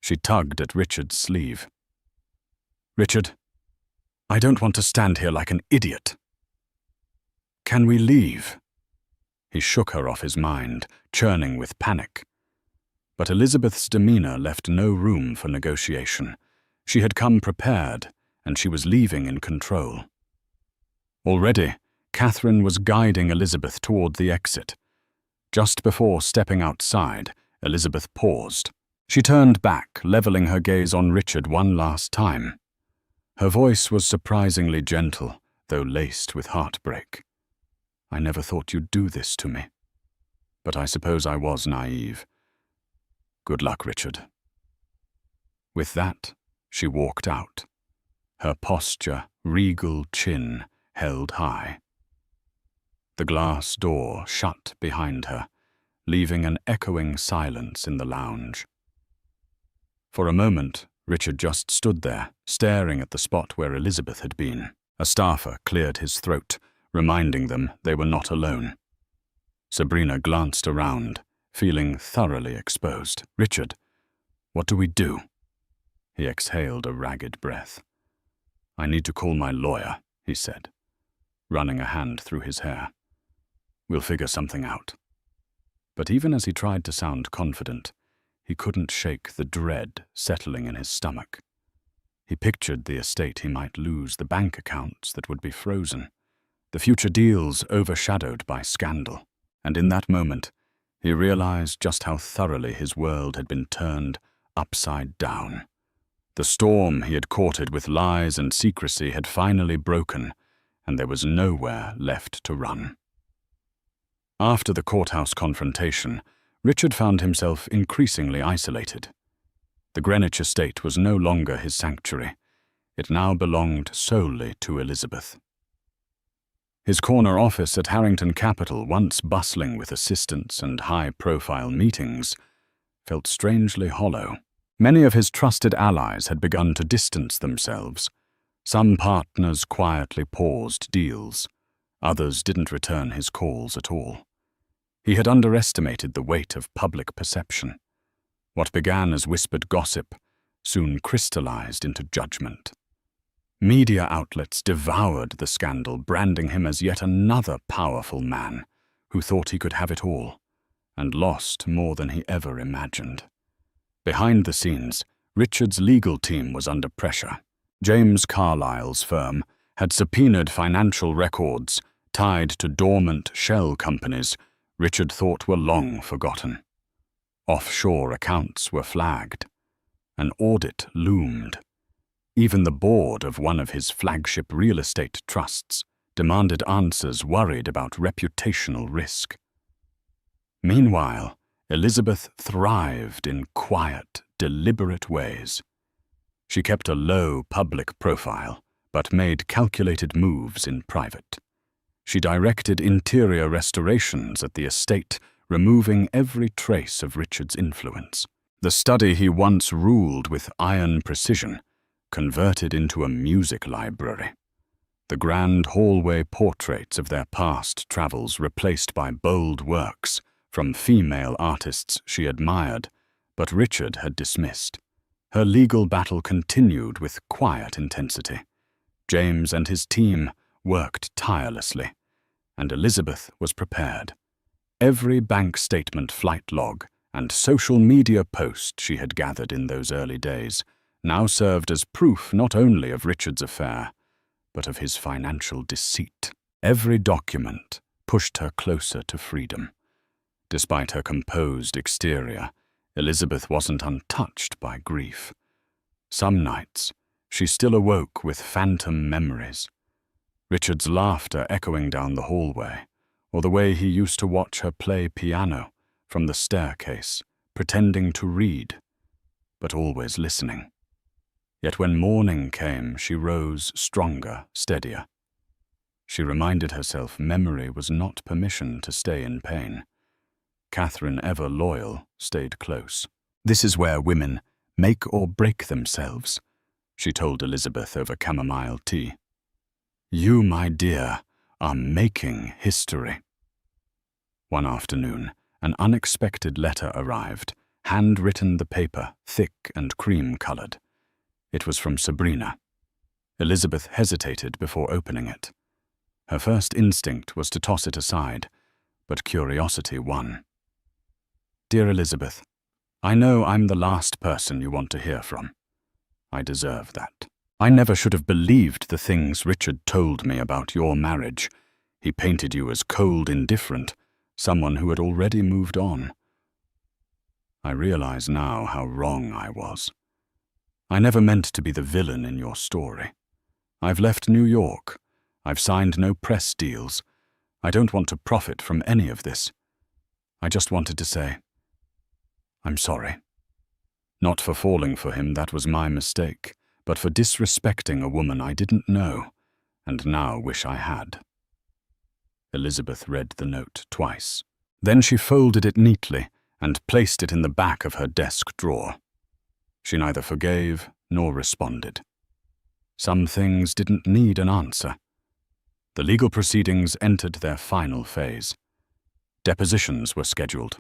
She tugged at Richard's sleeve. Richard, I don't want to stand here like an idiot. Can we leave? He shook her off his mind, churning with panic. But Elizabeth's demeanor left no room for negotiation. She had come prepared, and she was leaving in control. Already, Catherine was guiding Elizabeth toward the exit. Just before stepping outside, Elizabeth paused. She turned back, leveling her gaze on Richard one last time. Her voice was surprisingly gentle, though laced with heartbreak. I never thought you'd do this to me. But I suppose I was naive. Good luck, Richard. With that, she walked out, her posture, regal chin held high. The glass door shut behind her, leaving an echoing silence in the lounge. For a moment, Richard just stood there, staring at the spot where Elizabeth had been. A staffer cleared his throat, reminding them they were not alone. Sabrina glanced around, feeling thoroughly exposed. Richard, what do we do? He exhaled a ragged breath. I need to call my lawyer, he said, running a hand through his hair. We'll figure something out. But even as he tried to sound confident, he couldn't shake the dread settling in his stomach. He pictured the estate he might lose, the bank accounts that would be frozen, the future deals overshadowed by scandal, and in that moment, he realized just how thoroughly his world had been turned upside down. The storm he had courted with lies and secrecy had finally broken, and there was nowhere left to run. After the courthouse confrontation, Richard found himself increasingly isolated. The Greenwich estate was no longer his sanctuary. It now belonged solely to Elizabeth. His corner office at Harrington Capital, once bustling with assistants and high-profile meetings, felt strangely hollow. Many of his trusted allies had begun to distance themselves. Some partners quietly paused deals. Others didn't return his calls at all. He had underestimated the weight of public perception. What began as whispered gossip soon crystallized into judgment. Media outlets devoured the scandal, branding him as yet another powerful man who thought he could have it all. and lost more than he ever imagined. Behind the scenes, Richard's legal team was under pressure. James Carlyle's firm had subpoenaed financial records tied to dormant shell companies Richard thought were long forgotten. Offshore accounts were flagged. An audit loomed. Even the board of one of his flagship real estate trusts demanded answers, worried about reputational risk. Meanwhile, Elizabeth thrived in quiet, deliberate ways. She kept a low public profile, but made calculated moves in private. She directed interior restorations at the estate, removing every trace of Richard's influence. The study he once ruled with iron precision converted into a music library. The grand hallway portraits of their past travels replaced by bold works from female artists she admired, but Richard had dismissed. Her legal battle continued with quiet intensity. James and his team worked tirelessly, and Elizabeth was prepared. Every bank statement, flight log, and social media post she had gathered in those early days now served as proof not only of Richard's affair, but of his financial deceit. Every document pushed her closer to freedom. Despite her composed exterior, Elizabeth wasn't untouched by grief. Some nights, she still awoke with phantom memories. Richard's laughter echoing down the hallway, or the way he used to watch her play piano from the staircase, pretending to read, but always listening. Yet when morning came, she rose stronger, steadier. She reminded herself memory was not permission to stay in pain. Catherine, ever loyal, stayed close. "This is where women make or break themselves," she told Elizabeth over chamomile tea. "You, my dear, are making history." One afternoon, an unexpected letter arrived, handwritten, the paper thick and cream-colored. It was from Sabrina. Elizabeth hesitated before opening it. Her first instinct was to toss it aside, but curiosity won. "Dear Elizabeth, I know I'm the last person you want to hear from. I deserve that. I never should have believed the things Richard told me about your marriage. He painted you as cold, indifferent, someone who had already moved on. I realize now how wrong I was. I never meant to be the villain in your story. I've left New York. I've signed no press deals. I don't want to profit from any of this. I just wanted to say, I'm sorry. Not for falling for him, that was my mistake, but for disrespecting a woman I didn't know, and now wish I had." Elizabeth read the note twice. Then she folded it neatly and placed it in the back of her desk drawer. She neither forgave nor responded. Some things didn't need an answer. The legal proceedings entered their final phase. Depositions were scheduled.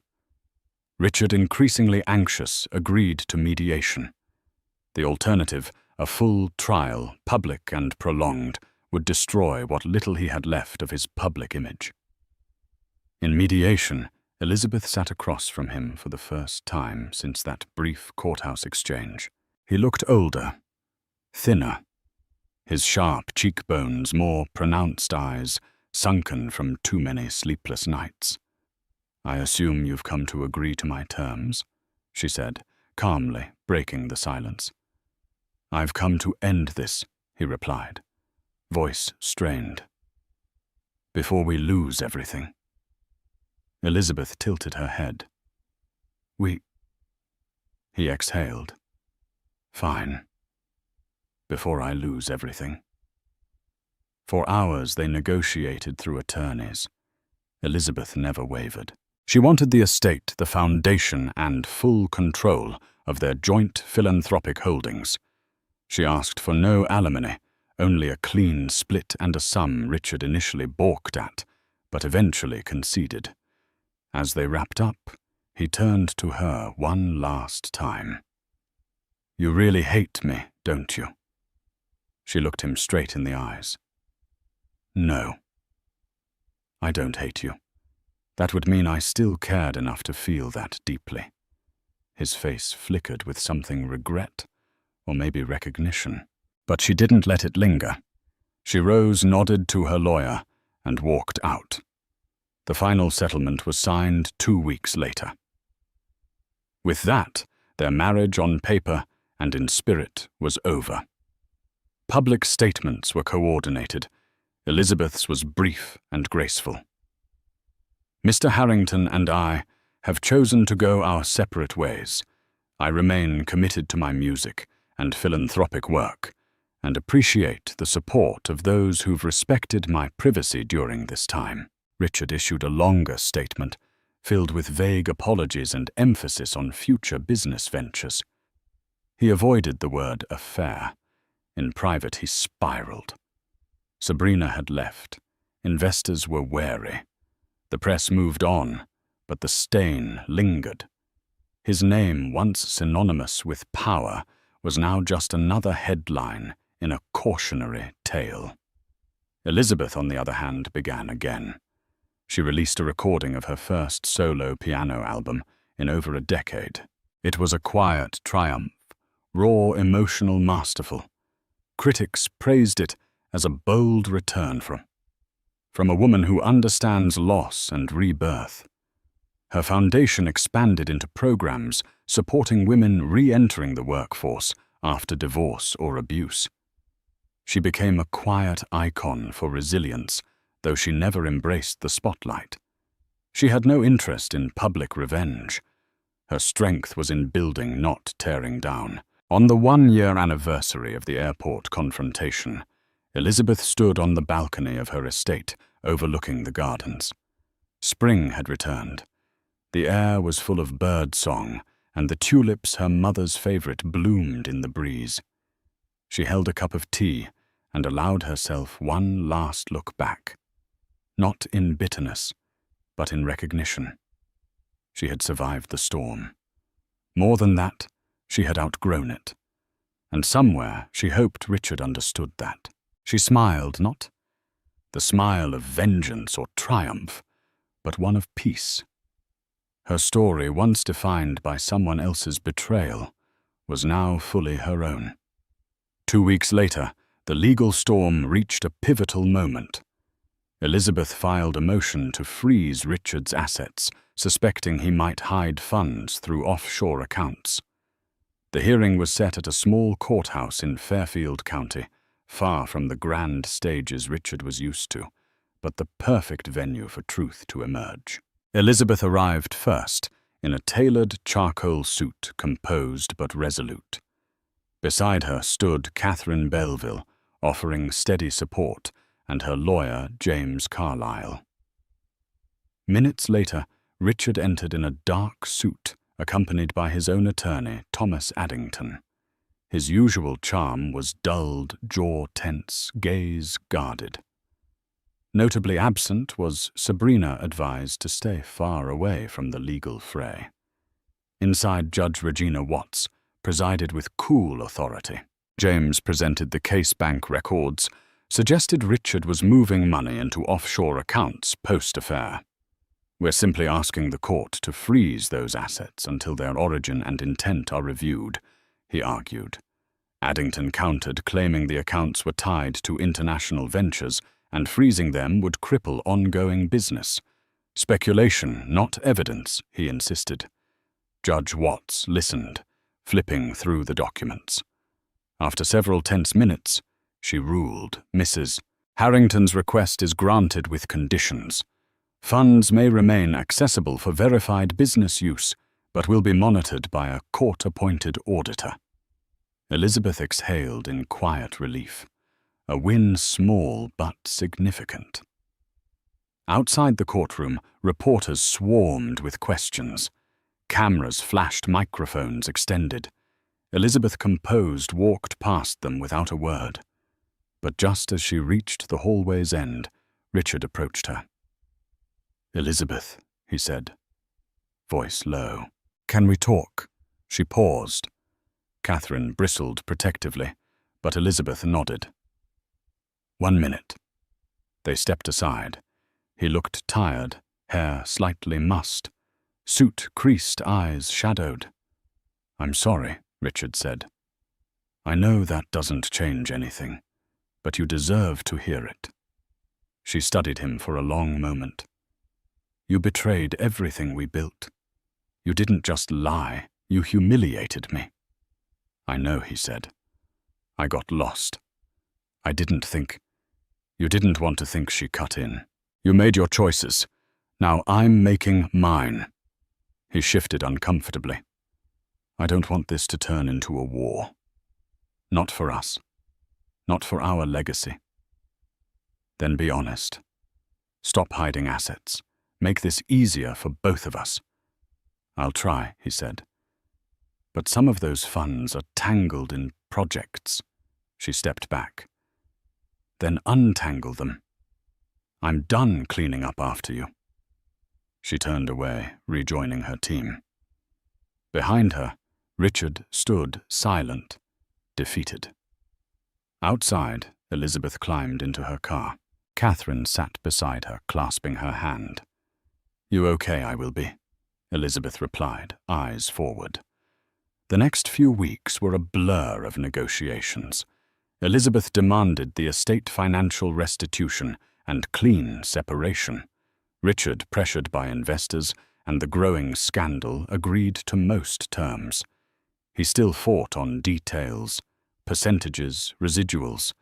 Richard, increasingly anxious, agreed to mediation. The alternative, a full trial, public and prolonged, would destroy what little he had left of his public image. In mediation, Elizabeth sat across from him for the first time since that brief courthouse exchange. He looked older, thinner, his sharp cheekbones, more pronounced eyes, sunken from too many sleepless nights. "I assume you've come to agree to my terms," she said, calmly breaking the silence. "I've come to end this," he replied, voice strained. "Before we lose everything." Elizabeth tilted her head. He exhaled. "Fine. Before I lose everything." For hours they negotiated through attorneys. Elizabeth never wavered. She wanted the estate, the foundation, and full control of their joint philanthropic holdings. She asked for no alimony, only a clean split and a sum Richard initially balked at, but eventually conceded. As they wrapped up, he turned to her one last time. "You really hate me, don't you?" She looked him straight in the eyes. "No, I don't hate you. That would mean I still cared enough to feel that deeply. His face flickered with something regret, or maybe recognition. But she didn't let it linger. She rose, nodded to her lawyer, and walked out. The final settlement was signed 2 weeks later. With that, their marriage on paper and in spirit was over. Public statements were coordinated. Elizabeth's was brief and graceful. Mr. Harrington and I have chosen to go our separate ways. I remain committed to my music and philanthropic work, and appreciate the support of those who've respected my privacy during this time. Richard issued a longer statement, filled with vague apologies and emphasis on future business ventures. He avoided the word affair. In private, he spiraled. Sabrina had left. Investors were wary. The press moved on, but the stain lingered. His name, once synonymous with power, was now just another headline in a cautionary tale. Elizabeth, on the other hand, began again. She released a recording of her first solo piano album in over a decade. It was a quiet triumph, raw, emotional, masterful. Critics praised it as a bold return from a woman who understands loss and rebirth. Her foundation expanded into programs supporting women re-entering the workforce after divorce or abuse. She became a quiet icon for resilience, though she never embraced the spotlight. She had no interest in public revenge. Her strength was in building, not tearing down. On the 1-year anniversary of the airport confrontation, Elizabeth stood on the balcony of her estate, overlooking the gardens. Spring had returned. The air was full of bird song, and the tulips, her mother's favorite, bloomed in the breeze. She held a cup of tea and allowed herself one last look back. Not in bitterness, but in recognition. She had survived the storm. More than that, she had outgrown it. And somewhere she hoped Richard understood that. She smiled, not the smile of vengeance or triumph, but one of peace. Her story, once defined by someone else's betrayal, was now fully her own. 2 weeks later, the legal storm reached a pivotal moment. Elizabeth filed a motion to freeze Richard's assets, suspecting he might hide funds through offshore accounts. The hearing was set at a small courthouse in Fairfield County, far from the grand stages Richard was used to, but the perfect venue for truth to emerge. Elizabeth arrived first, in a tailored charcoal suit, composed but resolute. Beside her stood Catherine Belville, offering steady support, and her lawyer, James Carlyle. Minutes later, Richard entered in a dark suit, accompanied by his own attorney, Thomas Addington. His usual charm was dulled, jaw tense, gaze guarded. Notably absent was Sabrina, advised to stay far away from the legal fray. Inside, Judge Regina Watts presided with cool authority. James presented the case bank records, suggested Richard was moving money into offshore accounts post-affair. We're simply asking the court to freeze those assets until their origin and intent are reviewed, he argued. Addington countered, claiming the accounts were tied to international ventures, and freezing them would cripple ongoing business. Speculation, not evidence, he insisted. Judge Watts listened, flipping through the documents. After several tense minutes, she ruled, Mrs. Harrington's request is granted with conditions. Funds may remain accessible for verified business use, but will be monitored by a court-appointed auditor. Elizabeth exhaled in quiet relief. A win small but significant. Outside the courtroom, reporters swarmed with questions. Cameras flashed, microphones extended. Elizabeth, composed, walked past them without a word. But just as she reached the hallway's end, Richard approached her. "Elizabeth," he said, voice low. "Can we talk?" She paused. Catherine bristled protectively, but Elizabeth nodded. 1 minute. They stepped aside. He looked tired, hair slightly mussed, suit creased, eyes shadowed. "I'm sorry," Richard said. "I know that doesn't change anything, but you deserve to hear it." She studied him for a long moment. "You betrayed everything we built. You didn't just lie, you humiliated me." "I know," he said. "I got lost. I didn't think. You didn't want to think," she cut in. "You made your choices. Now I'm making mine." He shifted uncomfortably. "I don't want this to turn into a war. Not for us. Not for our legacy." "Then be honest. Stop hiding assets. Make this easier for both of us." "I'll try," he said. "But some of those funds are tangled in projects." She stepped back. "Then untangle them. I'm done cleaning up after you." She turned away, rejoining her team. Behind her, Richard stood silent, defeated. Outside, Elizabeth climbed into her car. Catherine sat beside her, clasping her hand. "You okay, I will be," Elizabeth replied, eyes forward. The next few weeks were a blur of negotiations. Elizabeth demanded the estate financial restitution and clean separation. Richard, pressured by investors and the growing scandal, agreed to most terms. He still fought on details, percentages, residuals,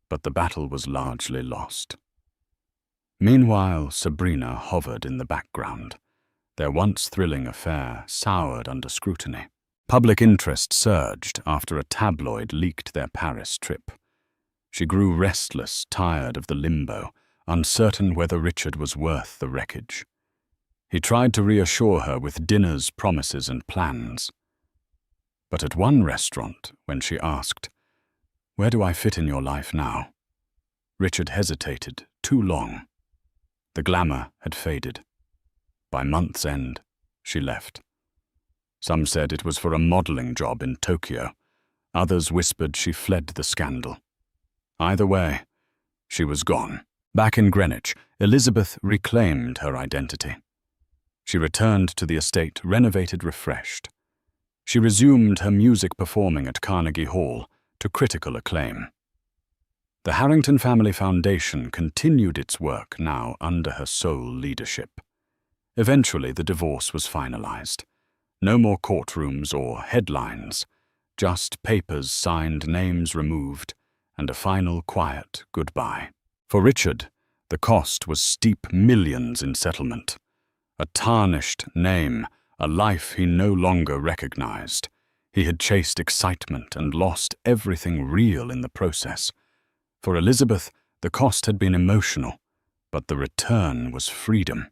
but the battle was largely lost. Meanwhile, Sabrina hovered in the background. Their once thrilling affair soured under scrutiny. Public interest surged after a tabloid leaked their Paris trip. She grew restless, tired of the limbo, uncertain whether Richard was worth the wreckage. He tried to reassure her with dinners, promises, and plans. But at one restaurant, when she asked, "Where do I fit in your life now?" Richard hesitated too long. The glamour had faded. By month's end, she left. Some said it was for a modeling job in Tokyo. Others whispered she fled the scandal. Either way, she was gone. Back in Greenwich, Elizabeth reclaimed her identity. She returned to the estate, renovated, refreshed. She resumed her music performing at Carnegie Hall, to critical acclaim. The Harrington Family Foundation continued its work now under her sole leadership. Eventually, the divorce was finalized. No more courtrooms or headlines, just papers signed, names removed, and a final quiet goodbye. For Richard, the cost was steep millions in settlement. A tarnished name, a life he no longer recognized. He had chased excitement and lost everything real in the process. For Elizabeth, the cost had been emotional, but the return was freedom.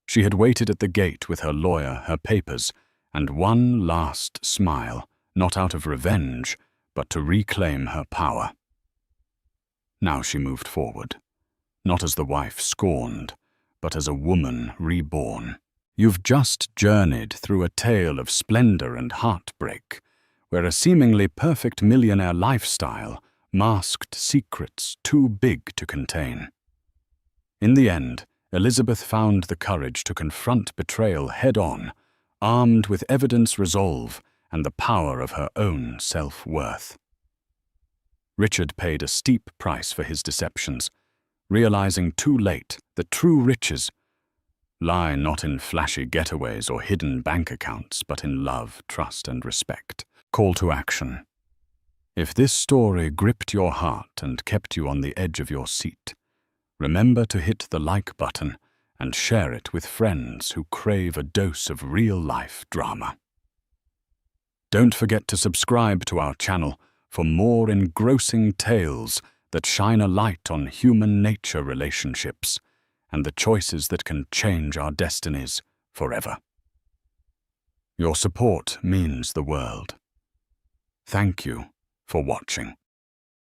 She had waited at the gate with her lawyer, her papers, and one last smile, not out of revenge, but to reclaim her power. Now she moved forward, not as the wife scorned, but as a woman reborn. You've just journeyed through a tale of splendor and heartbreak, where a seemingly perfect millionaire lifestyle masked secrets too big to contain. In the end, Elizabeth found the courage to confront betrayal head-on, armed with evidence, resolve, and the power of her own self-worth. Richard paid a steep price for his deceptions, realizing too late that true riches lie not in flashy getaways or hidden bank accounts, but in love, trust, and respect. Call to action. If this story gripped your heart and kept you on the edge of your seat, remember to hit the like button and share it with friends who crave a dose of real-life drama. Don't forget to subscribe to our channel for more engrossing tales that shine a light on human nature, relationships, and the choices that can change our destinies forever. Your support means the world. Thank you for watching.